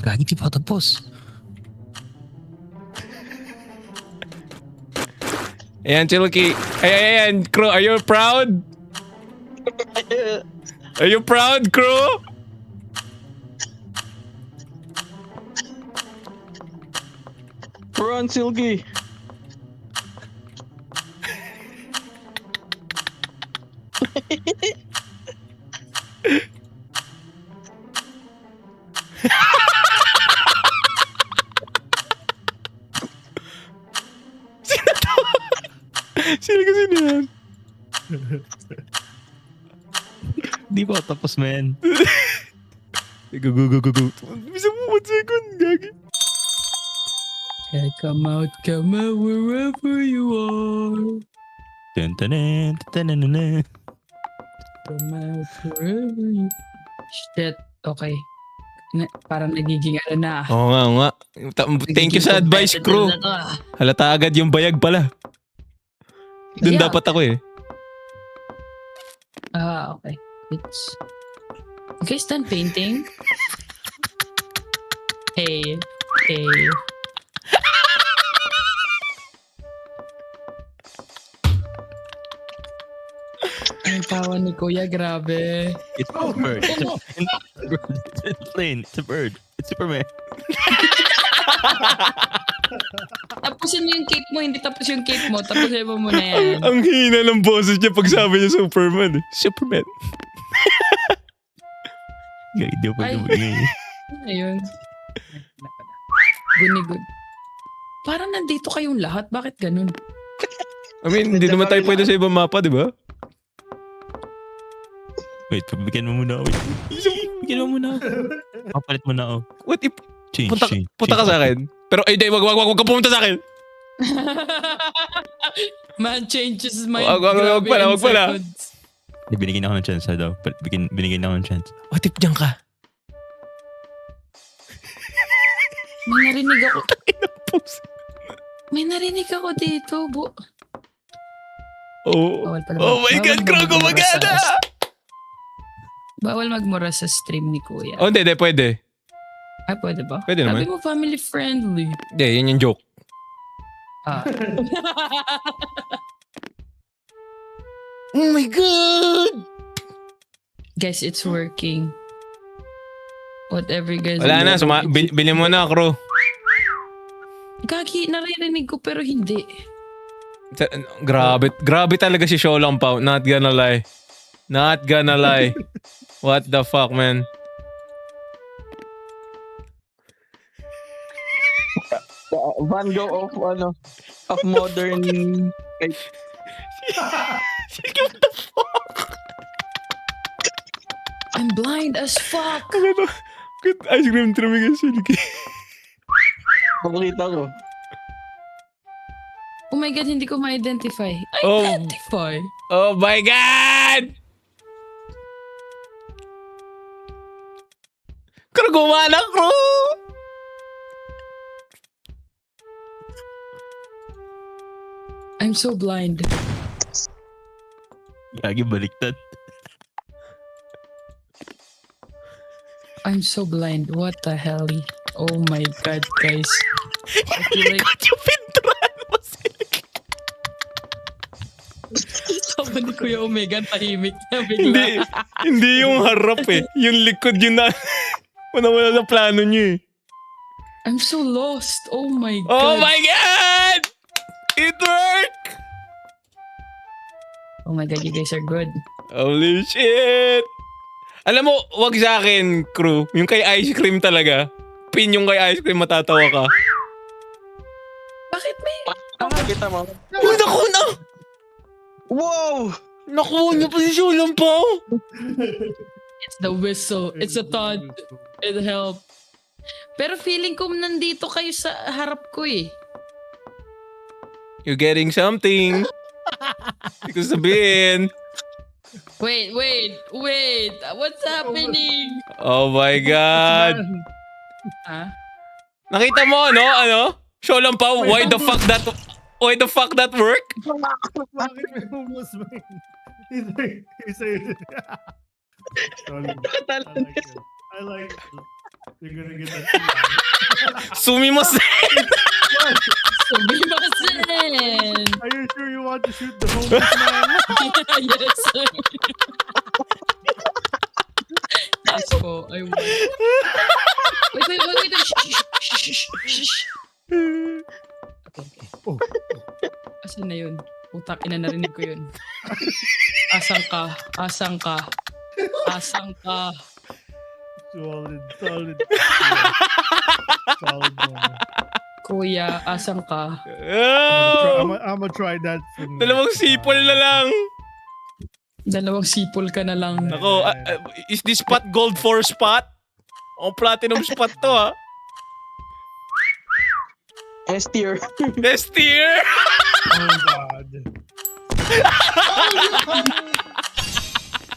Gagi, di pa tapos. Ayan, Chilky. Ayan, crew. Are you proud? Are you proud, crew? Run, Silky. Sino kasi yan? Di pa tapos, man. Go. Bisa mo 1 second, gagi. Hey, come out wherever you are. Dun-dun-dun, dun-dun-dun-dun. Come out wherever you... Shit, okay. Parang nagiging ano na. Oo nga. Thank you sa advice, crew. Na to, ah. Halata agad yung bayag pala. Doon Yeah. dapat ako eh. Okay. It's... You guys done painting? Hey. Ang tawa ni Kuya, grabe. It's a bird. It's a plane. It's a bird. It's Superman. Tapusin mo yung cake mo, hindi tapos yung cake mo. Tapusin mo muna yan. Ang hina ng boses niya pag sabi niya Superman. Superman. Gagi, di pa Ay. ngayon. Ayun. Good. Parang nandito kayong lahat. Bakit ganun? I mean, hindi naman tayo pwede sa ibang mapa, di ba? Wait, pabigyan mo muna ako. Bigyan mo muna ako. Papalit mo na ako. What if... Change. Punta ka sa akin. Pero, ay, wag ka pumunta sa akin. Man changes mind. Wag Grabe, pala, in wag pala. seconds. Binigyan ako ng chance daw. Binigyan ako ng chance. What if diyan ka? May narinig ako. May narinig ako dito, Oh. Bawal pala Oh my God, Crow, gumagana! Bawal magmura sa stream ni Kuya. Oh, hindi, pwede. Ay, pwede ba? Pwede naman. Sabi mo family friendly. Hindi, yun yung joke. Ah. Oh my God! Guys, it's working. Whatever you guys Wala na, do. bili mo na, Crow. Gagi, naririnig ko pero hindi. Grabe talaga si Sholang Pao. Not gonna lie. Not gonna lie. What the fuck, man? Van Gogh of modern. What the fuck? I'm blind as fuck. Good ice cream triming kasi. Pakita ko. Oh my God, hindi ko ma-identify. Oh. Identify? Oh my God! Crow, gumana, Crow! I'm so blind. Gagi, baliktad. I'm so blind. What the hell? Oh my God, guys. I feel like... Yung pinturan mo Sabi ni Kuya Omega, tahimik na Hindi, bigla. hindi yung harap eh. Yung likod yun na. Wala sa plano niyo eh. I'm so lost. Oh my God. Oh my God! It worked! Oh my God, you guys are good. Holy shit! Alam mo, wag sa akin, Crew. Yung kay ice cream talaga. Pin yung kay ice cream, matatawa ka. Bakit may... Kita mo. Uy, naku na! Wow! Naku, niya pa si Sholang Pao. It's the whistle. It's a thought. It helped. Pero feeling ko nandito kayo sa harap ko eh. You're getting something. Hindi ko sabihin. Wait. What's happening? Oh my God. Ah? Nakita mo, ano? Sholang Pao, why the fuck that work? Bakit may humus, man? Isa. Solid. I like it. You're gonna get that. Sumimasen. Sumimasen! Are you sure you want to shoot the homeless man? Yes, sir. Yes po, I want. Wait. Shh. Okay. Oh. Asan na yun? Utak, narinig ko yun. Asang ka. Solid. Solid moment. Kuya, asang ka. Oh, I'm gonna try that. dalawang sipol na lang. Dalawang sipol ka na lang. Ako, is this spot gold 4 spot? O platinum spot to ha? S tier. Best tier! Oh God.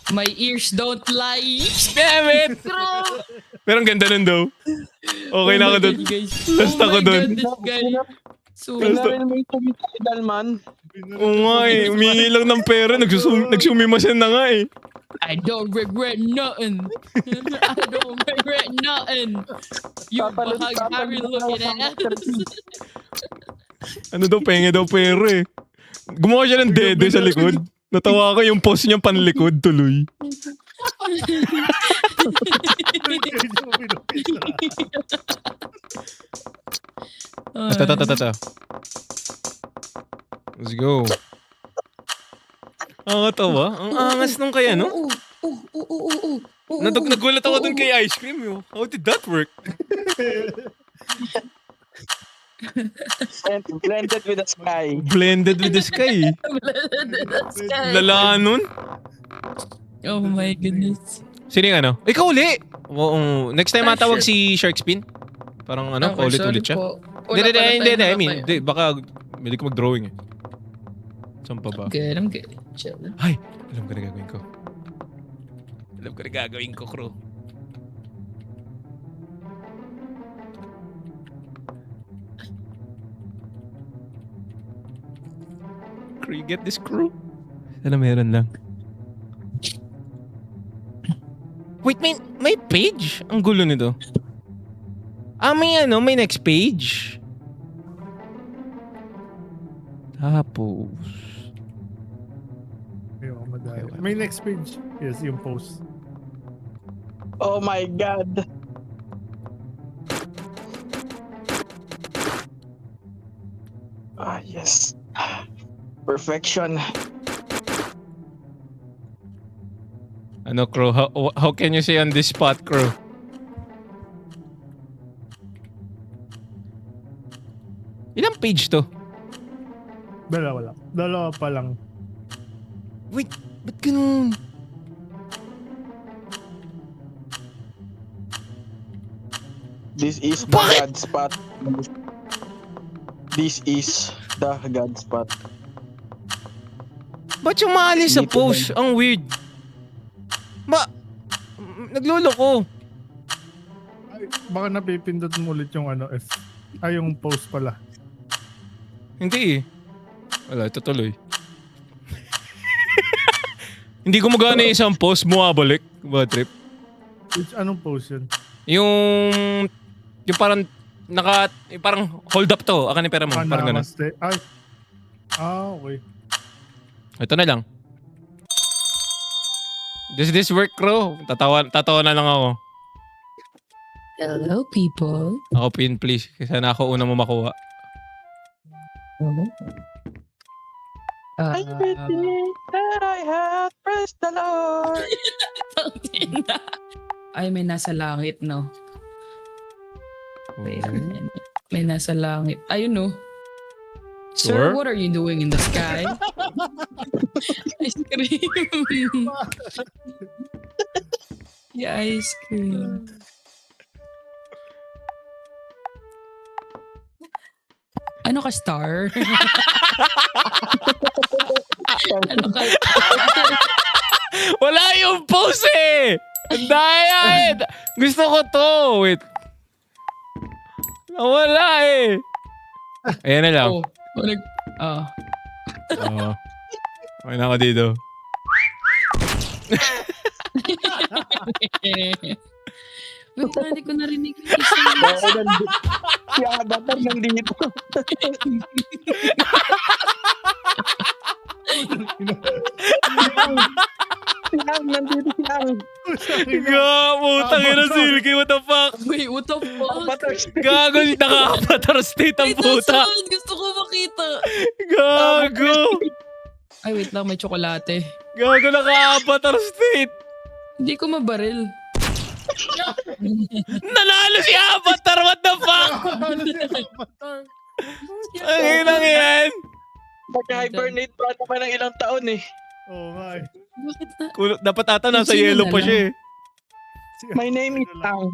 My ears don't lie. Damn it! Pero ang ganda nun daw. Okay na ako dun. Last ako dun. So, Pinarin mo yung tumitidal man. Oo nga eh. Umihingi lang ng pera. Nagsumimasen na nga eh. I don't regret nothing. I don't regret nothing. You bahag-hari looking at us. Ano daw, penge daw pera eh. Gumawa siya ng dede sa likod. Natawa ko yung pose niya panlikod tuloy. Tata. Let's go. Nakakatawa. Ang angas nung kaya, no? Nagulat ako dun kay ice cream, yo. How did that work? Blended with the sky. Blended with the sky. Lala nun. Oh my goodness. Sino yung ano? Ikaw uli! Next time matawag si Shark Spin. Parang ano, Okay, paulit-ulit sorry siya. po. Hindi, I mean, Wala tayo. baka hindi ko mag-drawing eh. Saan pa ba? Good, I'm good. Chill. Ay! Alam ko na gagawin ko. Crew. Crew, get this crew. Sana meron lang. Wait, may page? Ang gulo nito. May next page. Tapos... Ayoko madaya. Okay. May next page. Yes, yung post. Oh my God. Ah, yes. Perfection. Ano, Crew? How can you say on this spot, Crew? Ilang page to? Dalawa lang. Dalawa pa lang. Wait, ba't ganun? This is the Bakit? God spot. This is the God spot. Ba't yung maalis sa Dito post? Ang weird. Nagluloko. Ay, baka napipindot mo ulit yung ano, F. Ay, yung post pala. Hindi eh. Wala, ito tuloy. Hindi ko magana yung isang post mo abalik. Bad trip. Which, anong post yun? Yung parang yung parang hold up to. Akan yung pera mo. Parang ganun. Namaste. Ay. Ah, okay. Ito na lang. Does this work, Crow? Tatawa na lang ako. Hello, people. Ako pin, please. Kasi sana ako una mo makuha. I believe that I have praised the Lord. Ay, may nasa langit, no? May nasa langit. Ayun, no? Sure? Sir, what are you doing in the sky? Ice cream. Yeah, ice cream. Ano ka, star? Ano ka? Wala yung post eh! Ang daya eh! Gusto ko to! Wait. Wala eh! Ayan na lang. Oh, Oo. Okay na ako dito. Wait na, hindi ko narinig yung isa. Si Avatar nandito. Siang, nandito siang. Putang ina Silky, what the fuck? Wait, what the fuck? Avatar. Gago, nakaka-avatar state ang Wait, puta. nasaan? Gusto ko makita. Gago. Ay, wait lang, may tsokolate. Gago, naka-avatar state. Hindi ko mabaril. Nanalo si Avatar, what the fuck? Ang inang yan. Mag-hibernate pa naman ng ilang taon eh. Oo nga eh. Bakit na? Dapat ata nasa Sino yellow na pa lang? siya eh. My name is Tang.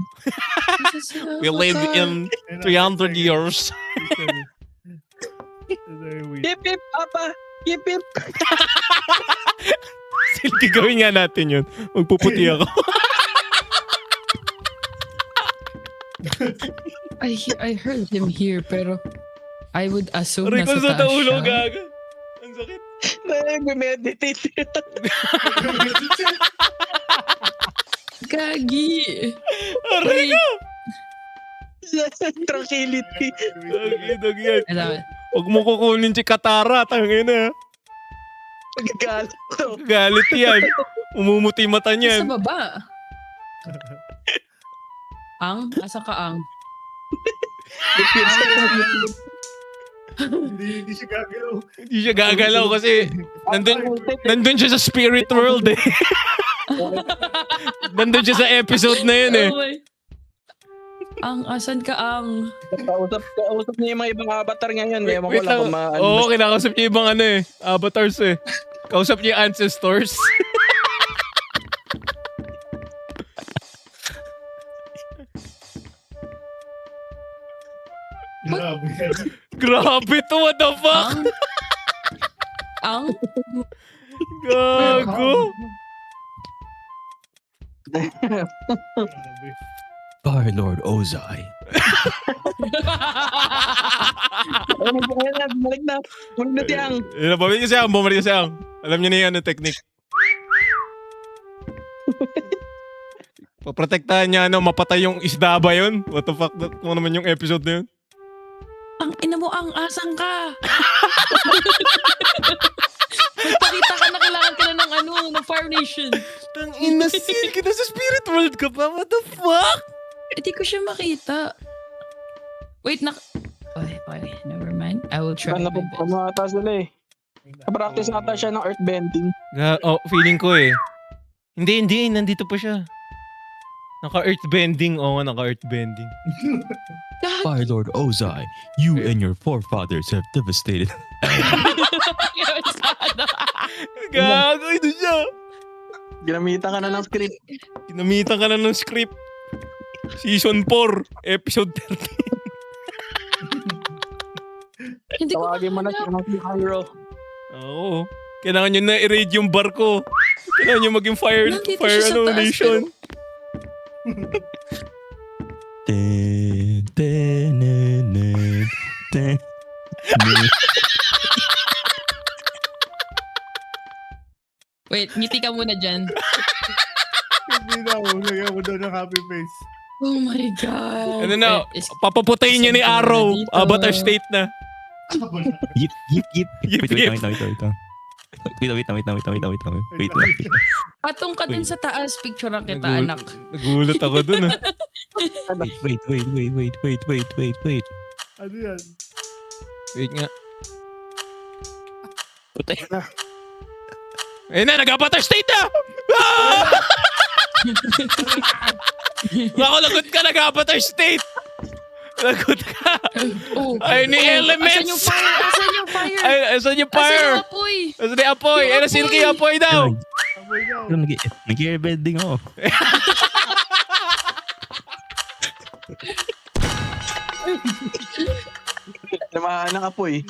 We live in 300 years. Hip hip, apa. Hip hip. Silky, gawin nga natin yun. Magpuputi ako. I heard him here, pero I would assume Aray ko nasa sa taas ulo, siya. gaga. Ang sakit. Nag-meditate. Gagi! Aray ko. Tranquility. Dog yan. Alam, Huwag mo kukunin si Katara. Tangin na. Magagalit to. Galit yan. Umumuti mata sa niyan. baba. Ang? Asa ka ang? Hindi siya gagalaw. Hindi siya gagalaw kasi nandun siya sa spirit world eh. Nandun siya sa episode na yun eh. Oh my. Ang, asan ka ang? Kausap niya yung mga ibang avatar ngayon. Wait, Ewan ko wait lang lang. kung Oo, kinakausap niya ibang ano eh. Avatars eh. Kausap niya yung ancestors. Grabe. Grabe to, what the fuck? Ang? Gago. Grabe. Our Lord Ozai. Ayun na, bumalik na. Bumalik na tiyang. Bumalik ka siyang, bumalik ka siyang. Alam niyo na yung technique. Paprotektahan niya, mapatay yung isda ba yun? What the fuck, kung naman yung episode na yun? Ang ina mo, ang asang ka! Magpakita ka na kailangan ka na ng Fire Nation. Tang ina, kita sa Spirit World ka pa, what the fuck? Hindi ko siya makita. Wait, Okay, never mind. I will try my Ano best. pa ata sila eh. Practice ata siya ng earthbending. Feeling ko eh. Hindi, nandito pa siya. Naka-earthbending, naka-earthbending. Fire Lord Ozai, you and your forefathers have devastated. Gago, ito siya. Ginamitan ka na ng script. Ginamitan ka na ng script. Season 4, episode 13. Hindi ko Tawagin mo na siya ng hero. Oo. Kailangan nyo na i-raid yung barko. Kailangan nyo maging fire Nandito siya sa taas, nation. Ten, ten, ten, ten, ten. Wait, ngiti ka muna dyan. Hindi na ako. Lagyan mo daw ng happy face. Oh my God. Ano na, Is- papaputayin niya ni Saan ka Arrow. na dito? Avatar state na. Yip, yip, yip. Yip, Wait, wait, yip. wait, wait, wait, wait. Wait lang. Patong ka dun sa taas. Picture na kita, Nagul- anak. Nagulat ako dun ah. Wait. Ano yan? Wait nga. Putay. Ayun na, nag-Avatar state na! Ah! Ako, lagot ka, nag-Avatar state! Lagot ka! Oh, Ay, ni elements! Asan yung fire? Asan yung fire? Ay, asan yung Asan fire? yung apoy? Asan yung apoy? Yung Ay, apoy! silky apoy daw! Amoy daw. Nag-airbending ako. Namahan ng apoy.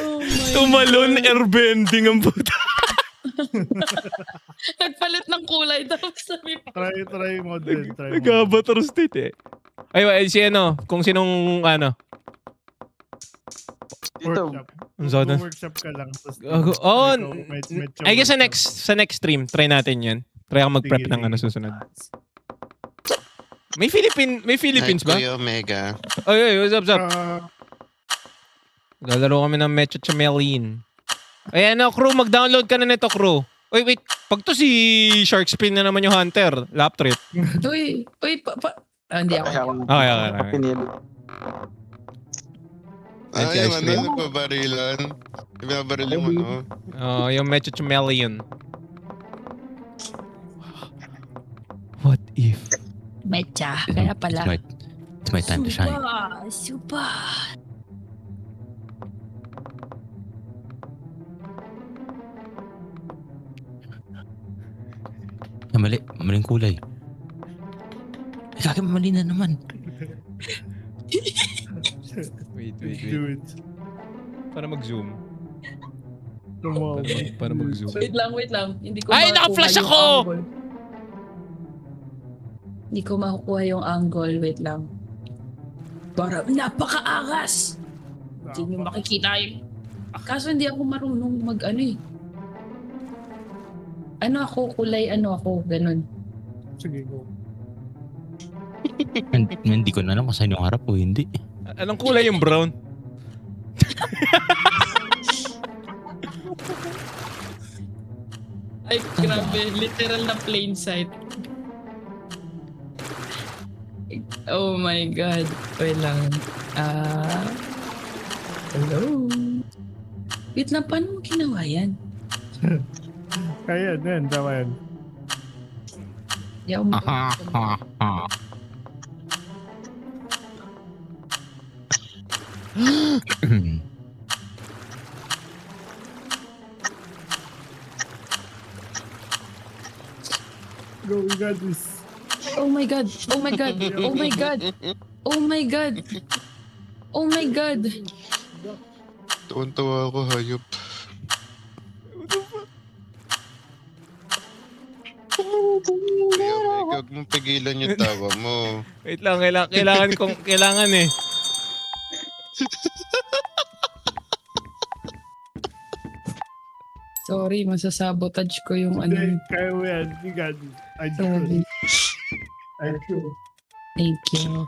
Oh my Tumalon, airbending ang puta. Nagpalit ng kulay tapos sabi pa. Try model. Try model. Nag-Avatar state eh. Ay, si ano, kung sinong ano. Dito. Workshop. Ang zona. Workshop ka lang. Tapos, Oh, medyo I guess sa workshop. next stream, try natin yan. Try ako mag-prep Sige, ng ano sige. susunod. May Philippines ba? Kuya Omega. Ay, what's up, what's up? Ah, Lalaro kami ng Mecha Chamelin. Ay, ano, crew, mag-download ka na nito, crew. Wait. Pag to si Shark Spin na naman yung Hunter, lap trip. Uy, hindi ako. Okay. Pinili. Ay, si Ay, Ice yung Cream. ano, nagbabarilan. Binabaril yung ano. Oh, yung Mecha Chamelin. What if? Mecha. Kaya pala. It's my time to shine. Super. Maling kulay. Lagi mali na naman. Wait. do it. Para mag-zoom. Tumawa. Para mag-zoom. Wait lang. Hindi ko Ay, makukuha naka-flash yung ako! angle. Hindi ko makukuha yung angle. Wait lang. Para napaka-angas. Hindi nyo makikita yung... Kaso hindi ako marunong mag-ano eh. Ano ako, kulay ano ako, ganun. Sige, go. Hindi ko na alam kung saan yung harap o hindi. Anong kulay yung brown? Ay, grabe. Literal na plain sight. Oh my God. Wait lang. Hello? Wait lang, paano mo ginawa yan? Kaya yan, tama yan. Hindi ako Go, we got this. Oh my God. Oh my God. Oh my God. Oh my God. Oh my God. Tuwan-tuwa ako, hayop. Kuya Omega, Huwag mong pigilan yung tawa mo. Wait lang, kailangan eh. Sorry, masasabotage ko yung ano. Hindi, kaya mo yan. You got it. I Sorry. do. Thank you.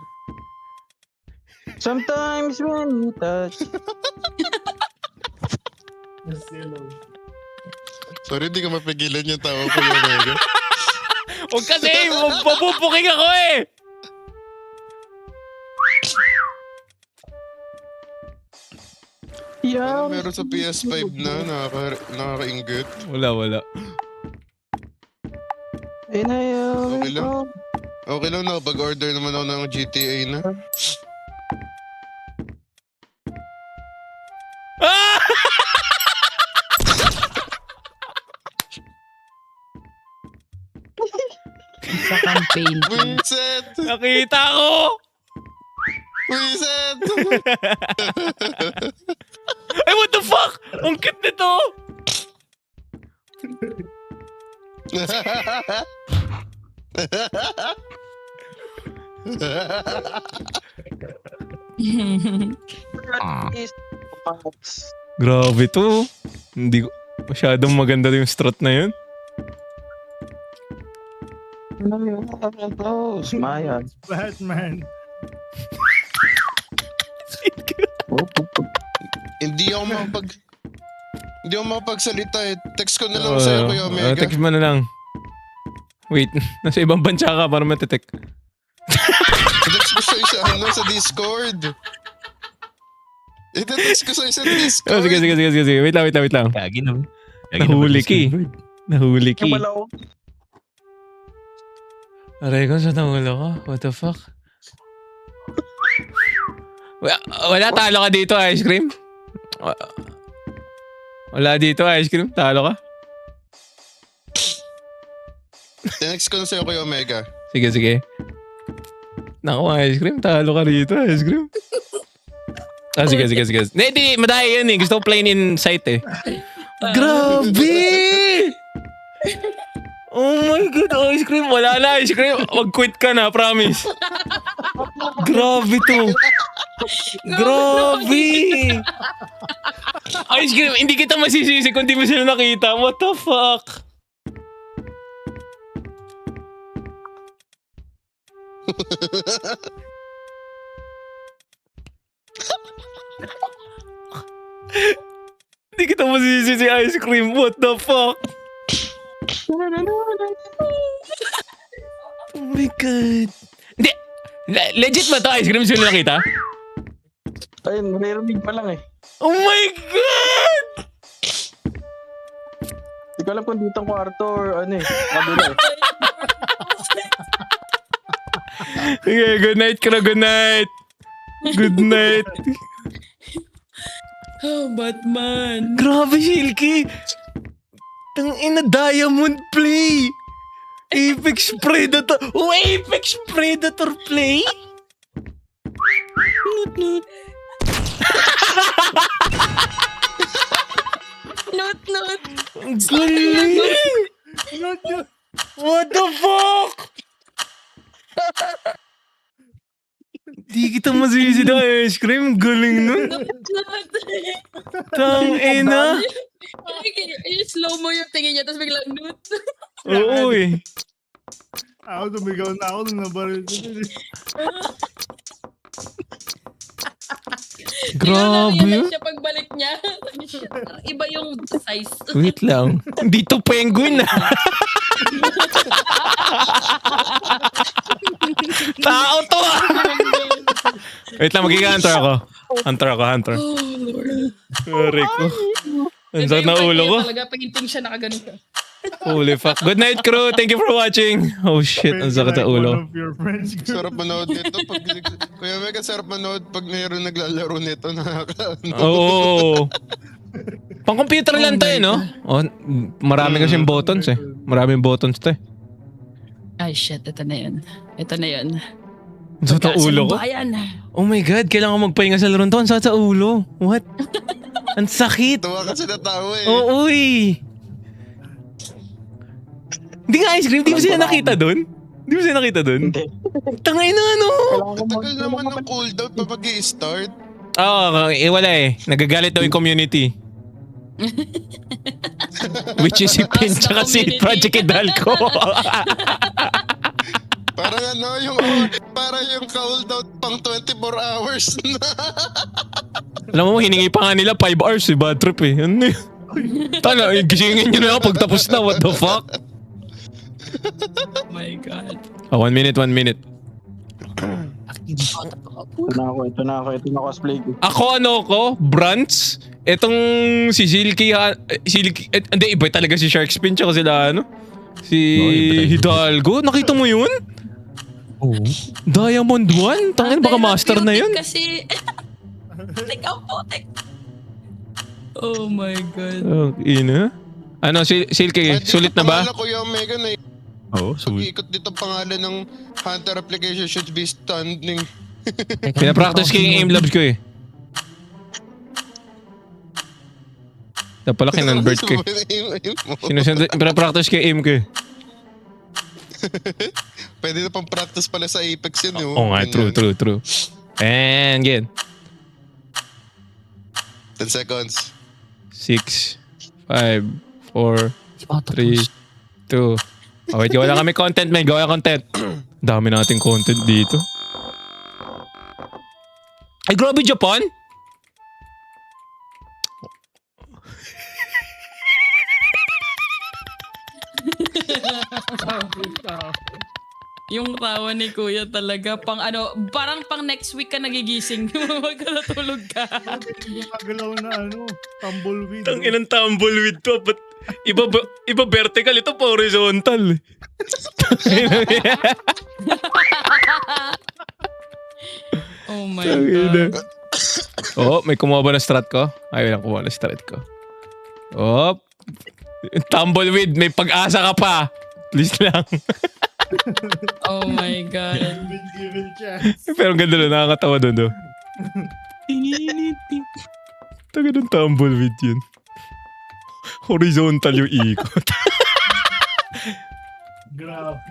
Sometimes when you touch. Sorry, hindi ka mapigilan yung tawa ko yung Mega. Huwag kasi, mapupuking ako eh. Yeah. Meron sa PS5 na, nakaka-inggit. Wala. Okay lang. Okay lang, nakapag-order naman ako ng GTA na. Ah! Sa campaign. Wiset! Nakita ko! Wiset! Ay, what the fuck? Ang cute nito! Grabe to. Hindi ko... Masyadong maganda yung strut na yun. Smile. Batman. Hindi ako makapagsalita eh. Text ko na lang sa'yo, Kuya Omega. Text mo na lang. Wait, nasa ibang bansa ka para matitek. Text ko sa'yo sa Discord. Ito-text ko sa'yo sa Discord. Oh, sige. Wait lang. Kagi naman. Nahuli ki. Nahuli ki. Wala ko. Aray ko, sa nahuli ko. What the fuck? Wala, talo ka dito, ice cream? Wala dito, ice cream? Talo ka? Text ko na sa'yo, Kuya Omega. Sige. Naku, ice cream. Talo ka rito, ice cream. Ah, sige. Hindi, madaya yan eh. Gusto ko plain in sight eh. Grabe! Oh my God, ice cream. Wala na, ice cream. Mag-quit ka na, promise. Grabe to. Grabe! Ice cream, hindi kita masisisi kung di mo sila nakita. What the fuck? Hindi kita masisisi si ice cream. What the fuck? Oh my God. Hindi. Legit ba to ice cream? Sino nakita? Ayun, narinig pa lang eh. Oh my God! Hindi ko alam kung dito ang kwarto or ano eh. Kabila eh. Okay, good night, Kra. Good night. Good night. Oh, Batman. Grabe, Shilky. Tangina, Diamond Play. Apex Predator. Oh, Apex Predator Play? Nut. Ang galing. What the fuck? Di kita masisi na ice cream. Galing nun. Tangina. Yung slow mo yung tingin niya, tapos biglang nut. Oo eh. Ako tumigaw na ako nung nabaril ko. Grabe. Yung siya pagbalik niya. Iba yung size. Wait lang. Dito penguin na. Tao to ah. Wait lang, magiging hunter ako. Hunter. Oh, Lord. Sorry ko. Ang sakit na ulo ko. Talaga, paginting siya, nakaganon ka. Holy fuck. Good night, crew. Thank you for watching. Oh shit, ang sakit na ulo. One of your friends. Sarap manood nito. Kuya Omega, sarap manood pag mayroon naglalaro nito. Oo. Pang computer lang to eh, no? Oh, marami kasing buttons eh. Maraming buttons to eh. Ay, shit. Ito na yun. Ang sakit na ulo ko. Bayan. Oh my God, kailangan ko magpahinga sa laro to. Ang sakit sa ulo. What? Ang sakit. Tawa kasi natawa eh. Oo, uy. Hindi nga ice cream. Di mo sila nakita doon? Di mo siya nakita dun? Hindi. Tangay na ano? Ang tagal naman ng cooldown pa mag-i-start. Oo, wala eh. Nagagalit daw yung community. Which is si Pin Taas na tsaka si community. Project Hidalgo. Parang ano, parang yung cooldown pang 24 hours na. Alam mo, hiningi pa nga nila 5 hours si bad trip eh. Ano yun? Tala, gisingin nyo na ako pag tapos na. What the fuck? Oh my God. Oh, 1 minute, 1 minute. Ito na ako cosplay ko. Ako ano ko? Brants? Etong si Silky, hindi, iba talaga si Sharkspin tsaka sila ano? Si Oh, iba talaga. Hidalgo. Nakita mo yun? Oo. Diamond 1? Tangin, baka master na yun. Kasi... Ikaw po, Oh my God. Ina? Ano, Silky, sulit na ba? Pangalan ko yung Omega na Oo, sweet. ikot dito ang pangalan ng Hunter application should be standing. Pinapractice ko yung aim labs ko eh. Napala kinonvert ko eh. Pinapractice ko yung aim ko eh. Pwede na pang practice pala sa Apex yun. Oo nga, true. And again. 10 seconds. 6, 5, 4, 3, 2. Oh, wait, gawa na kami content, man. Gawa content. Dami nating content dito. Ay, grabe Japan? Yung tawa ni Kuya talaga, pang ano, parang pang next week ka nagigising. Magkatulog ka. Gumagalaw na ano, tumbleweed. Tang inang tumbleweed to. But iba vertical, ito pa horizontal. Oh my God. Oh, may kumuha ba ng strat ko? Ay, walang kumuha ng strat ko. Oh, tumbleweed, may pag-asa ka pa. Please lang. Oh my God. Given chance. Pero ang ganda na, nakakatawa doon, do. Taga ng tumbleweed yun. Horizontal yung ikot. Grabe.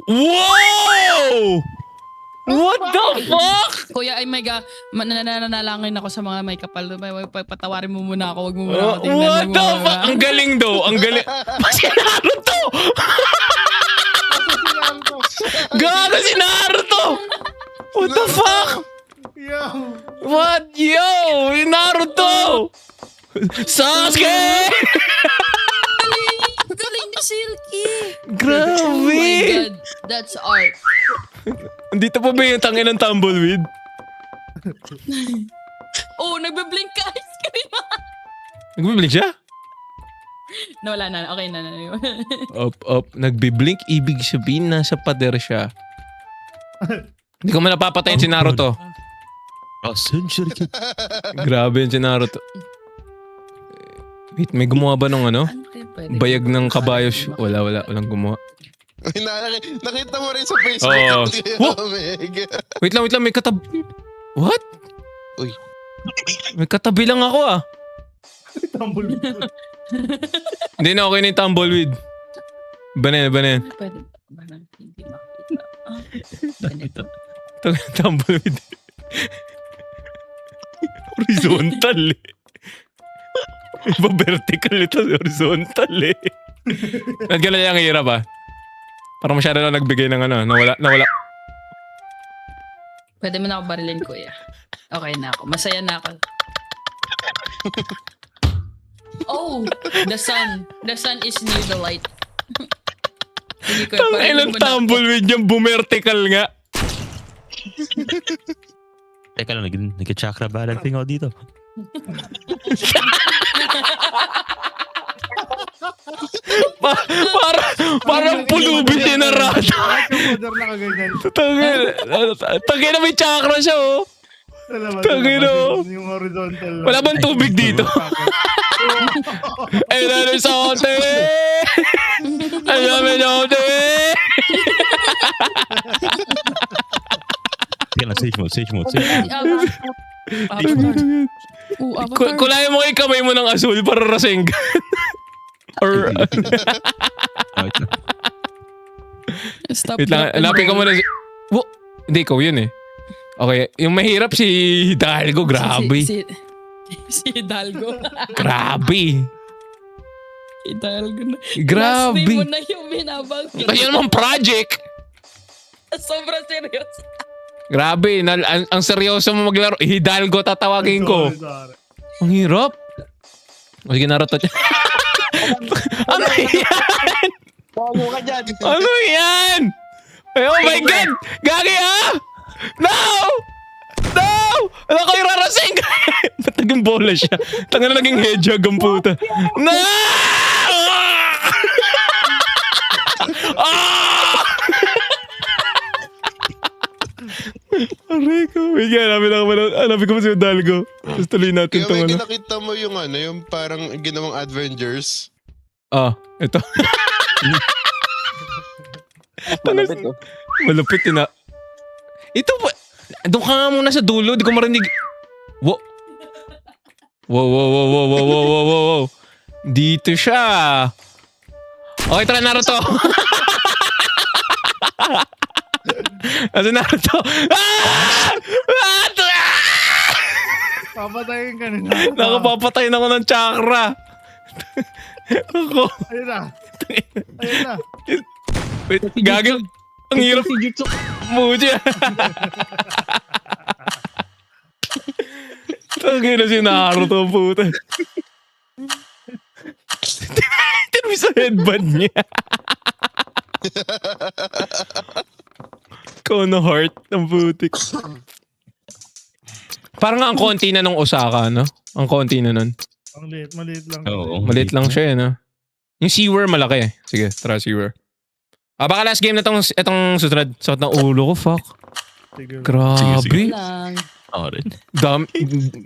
Wow! What the fuck? Kuya, ay my God, nananalangin ako sa mga may kapal. Patawarin mo muna ako, wag mo muna ako tingnan. What the fuck? Ang galing do. Ang galing. Si Naruto! Gago si Naruto! What the fuck? Yo! What? Yo! Naruto! Sasuke! Galing ni Silky! Oh my Grabe! God, that's art. Dito pa ba yung tangin ng tumbleweed? Oh, nagbe-blink ka ice cream. Nagbiblink siya? No, wala na. Okay na. Up. Nagbiblink, ibig sabihin nasa pader siya. Hindi ko man napapatayin si Naruto. Asan siya? Grabe yun si Naruto. Wait, may gumawa ba ng ano? Ano kaya pwede? Bayag ng kabayos? Walang gumawa. Uy, nakita mo rin sa Facebook. Oo. What? Omega. Wait lang, may katabi. What? Uy. May katabi lang ako ah. Tumbleweed. Hindi na okay na yung tumbleweed. Banen. Pwede ba nang hindi makita? Ganito. Tumbleweed. Horizontal eh. Iba vertical ito, horizontal eh. Nagkala niya ang hirap ah. Parang masyado na nagbigay ng ano, nawala. Pwede mo na ako barilin, Kuya. Okay na ako. Masaya na ako. Oh, the sun. The sun is near the light. Hindi ko Tangay ng tumbleweed yung bumertical nga. Teka lang, nag-chakra balancing ako dito. Parang pulubi si Narada. Bakit yung modern na kaganyan? Tangay na may chakra siya oh. Tangina, oh. Yung horizontal. Wala bang tubig dito? Ay, lalo sa hote! Ay, namin sa hote! Teka lang, sage mode. Avatar. Kulayan mo yung kamay mo ng asul para Rasengan. Or... Wait na. Stop Wait lang, rock and hanapin ko roll. muna si... Wo! Hindi, ikaw yun eh. Okay, yung mahirap si Hidalgo, grabe. Si Hidalgo. Grabe. Hidalgo na. Last name Grabe. mo na yung binabangkit. Kasi naman project. Sobrang seryoso. Grabe, ang seryoso mo maglaro. Hidalgo tatawagin ko. Sorry. Ang hirap. O sige, Naruto. Ano yan? Bago ka dyan. Ano yan? Ay, oh my God! Gagi ah! No! No! Ano ko yung rarasing? Ba't naging bola siya? Tanga na naging hedgehog ang puta. No! Ah! Aray ko. Wait nga, hanapin ko pa si Hidalgo. Tapos tuloy natin Kaya itong may ano. kinakita mo yung ano, yung parang ginawang Avengers. Ah, ito. Malapit oh. Malupit yun na. Ito ba? Doon ka nga muna sa dulo. Di ko marinig. Wow. Wow, wow, wow, wow, wow, wow, wow, wow, wow. Dito siya. Okay, tara Naruto. Asa Naruto? Ah! Ah! Papatayin ka na. Naku, papatayin ako ng chakra. Ako. Ayun na. Ayun na. Wait, gagawin. Ang hirap. Si Jutsu. Muja. Tangin na si Naruto, puta. Tinumi sa headband niya. Kono heart ng putik. Parang nga ang konti na nung Osaka, no? Ang konti na nun. Ang liit, maliit lang. Oo. Maliit lang siya, no? Yung Seaware malaki. Sige, tara Seaware. Baka last game na itong susunod. Sakit ng ulo ko, fuck. Sige. Grabe. Sige. Lang. Ako rin.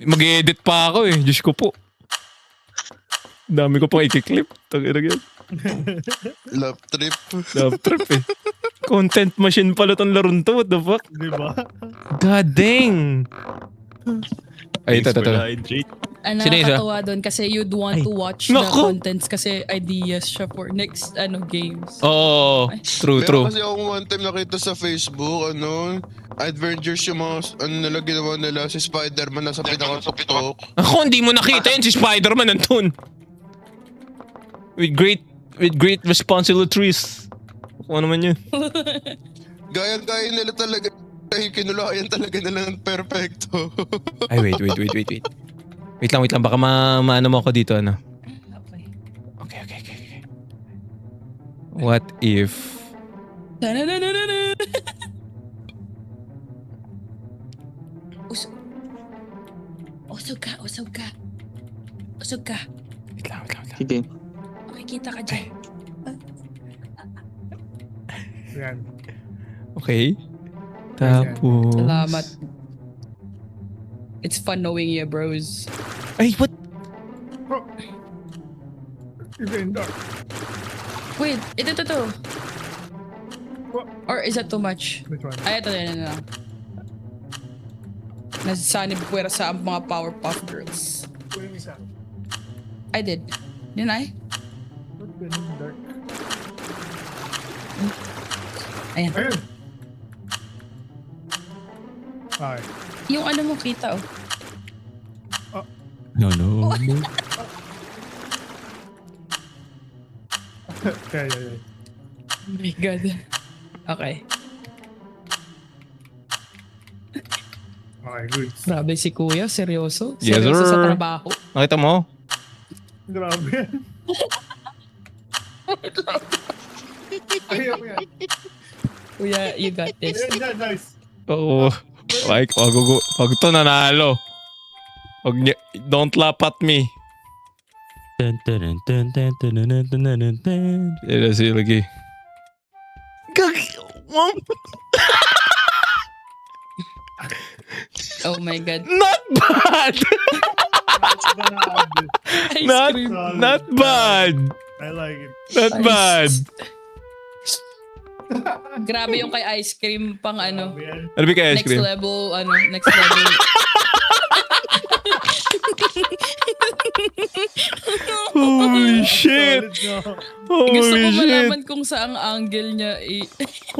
Mag-edit pa ako eh. Diyos ko po. Dami ko pang ikiklip. Tangina yan. Love trip. Love trip eh. Content machine pala tong laron to. What the fuck? Di ba? God dang. Ay, ito. Ano, Sino isa? nakakatawa doon kasi you'd want to watch Naku! the contents kasi ideas siya for next games. Oo. True, Meron true. kasi akong one time nakita sa Facebook, Avengers yung mga, nila ginawa nila, si Spider-Man nasa pinaka-tuktok. Ako, hindi mo nakita yun. Si Spider-Man nandun. With great responsibilities. Kung ano man yun. Gaya-gaya nila talaga. Ay, kinulayan talaga nila ng perfecto. Ay, wait. Wait lang. Baka maano mo ako dito, ano? Okay. Okay. What if... Ta-da-da-da-da-da. Usog ka. Wait lang. Sige. Makikita ka dyan. Yan. Okay. Tapos... Salamat. It's fun knowing you, bros. Ay, what? Even dark. Wait, ito. Or is that too much? Which one? Ay, ito na. Nasanib puwera sa mga Powerpuff Girls. Yung isa. I did. Didn't I? Ba't ganun dark? Ayan. Ayun! Okay. Yung ano mo kita, oh. No. Okay. Oh my God. Okay. Okay, good. Grabe si Kuya, seryoso. Yes, Seryoso sa sir. trabaho. Nakita mo? Grabe yan. Ayaw yan. Kuya, you got this. Ayan, nice. Oo. Like, pag ito nanalo. Don't laugh at me. Yan si lagi. Oh my God. Not bad! Ice Not, cream. not bad! I like it. Not bad! Grabe yung kay ice cream pang ano. Grabe yan. Ano ba kaya ice Next cream? level, next level. Holy shit! Solid nga. Gusto Holy ko shit! malaman kung saang angle niya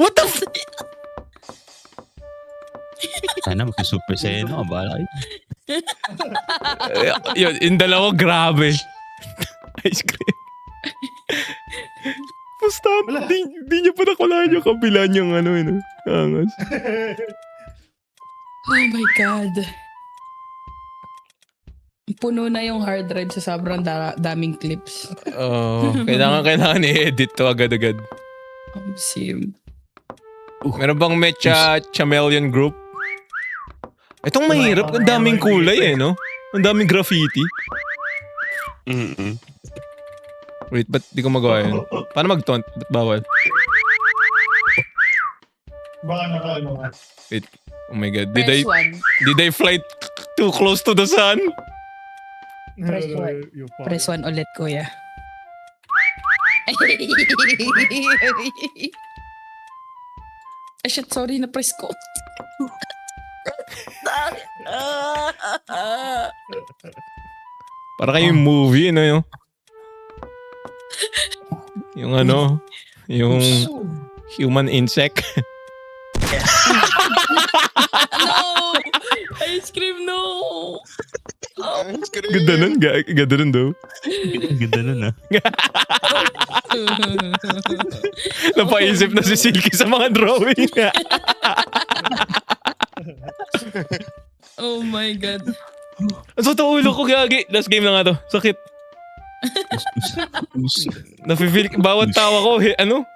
What the f... Sana mag-super saiyan ako. Bahala kayo. Yun, yung dalawa, grabe. Ice cream. Basta, di niya pa nakulaan yung kabila niyang ano, yun. Angas. Oh my God. Puno na yung hard drive sa sobrang daming clips. Kailangan i-edit to agad-agad. Sim. Meron bang Mecha Chameleon Group? Itong mahirap, ang daming kulay no? Ang daming graffiti. Wait, ba't di ko magawa yun? Paano mag-taunt? Ba't bawal? Baka nakaano ka. Wait, oh my god. Press 1. Did I fly too close to the sun? Press 1. Press 1 ulit, kuya. Ay, shit, sorry na press ko. Para kayong movie, no? Yung ano, yung human insect. No! Ice cream, no! Ice cream. Ganda nun, ganda nun daw. Ganda nun ah. Napaisip na si Silky sa mga drawing. Oh my God. Ang sa ulo ko, gagi. Last game na nga to. Sakit. Nafe-feel, bawat tawa ko, ano?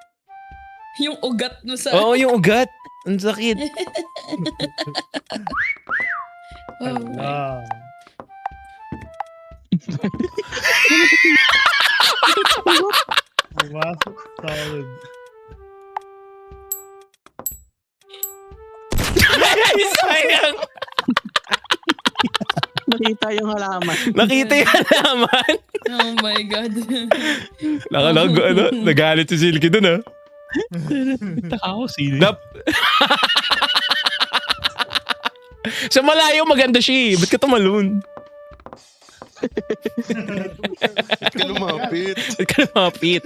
Yung ugat mo sa... Oo, yung ugat. Ang sakit. Oh my. Pumasok. Solid. Sayang. Nakita yung halaman. Nakita yung halaman. Oh my God. Nagalit si Silky dun, ha? Taka ako sino. Sa malayo, maganda siya, eh. Ba't ka tumalun? Ba't ka lumapit? Ba't ka lumapit?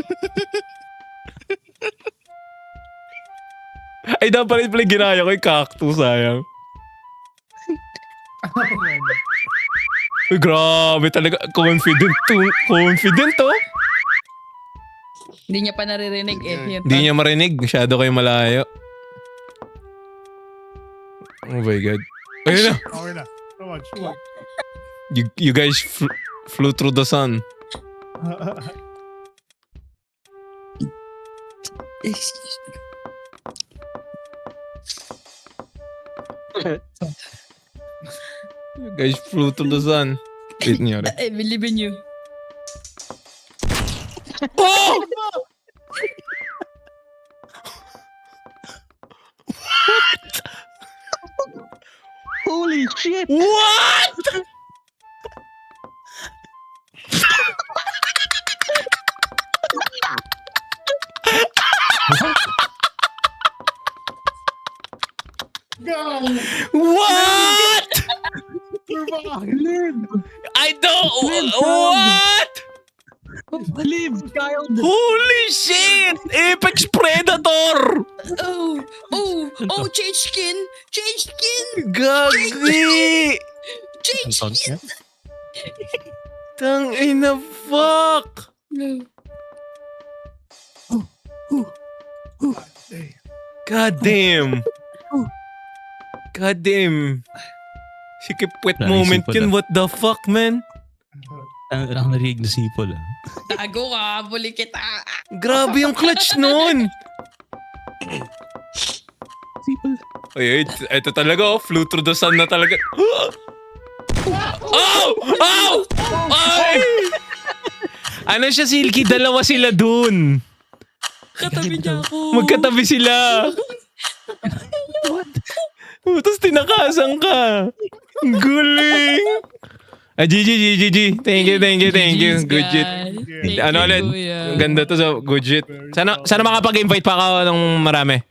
Ay, dapat pala ginaya ko yung cactus, sayang. Uy, grabe talaga. Confident to. Hindi niya pa naririnig eh. Yan Hindi pa. niya marinig. Masyado kayo malayo. Oh my God. Ayun na. Okay na. Watch. You guys flew through the sun. You guys flew through the sun. Wait niyo. I believe in you. Oh! Holy shit! What? What? I don't. What? Live, child! Holy shit! Apex Predator! Change skin! Change skin! Gagi! Change Sound skin! Tang ina, fuck! God damn! God damn! Sikipwet Naisip moment ko yun, na. what the fuck, man? Ang narinig na sipol ah. Tago ka, buli kita! Grabe yung clutch nun! Sipol. Ay, ito talaga, flew through the sun na talaga. Oh! Oh! Ay! Ano siya, Silky? Dalawa sila dun. Katabi niya ako! Magkatabi sila. Tapos tinakasan ka. Ang galing. GG. Thank you. Good shit. Ano ulit? Ang ganda to, so good shit. Sana makapag-invite pa ako ng marami.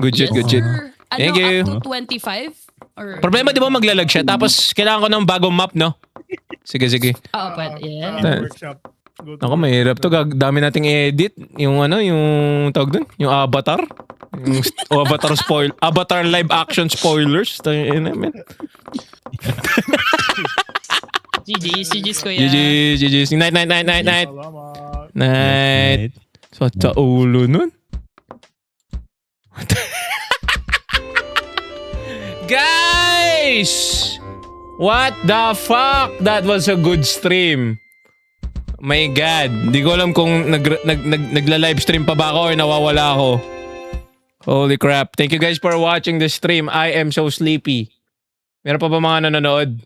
Good shit. Ano, Thank you. up to 25? Or... Problema, di ba maglalag siya? Tapos kailangan ko ng bagong map, no? Sige, sige. Oo, pwede. Yeah. Workshop. Go to Ako, mahirap to. Dami nating i-edit. Yung yung tawag dun? Yung avatar. Yung Avatar live action spoilers. Tayo na, man. GG's kuya. GG's. Night. Salamat. Night. Sa ulo nun. Guys! What the fuck? That was a good stream. My God. Di ko alam kung nagla-livestream pa ba ako or nawawala ako. Holy crap. Thank you guys for watching the stream. I am so sleepy. Meron pa ba mga nanonood?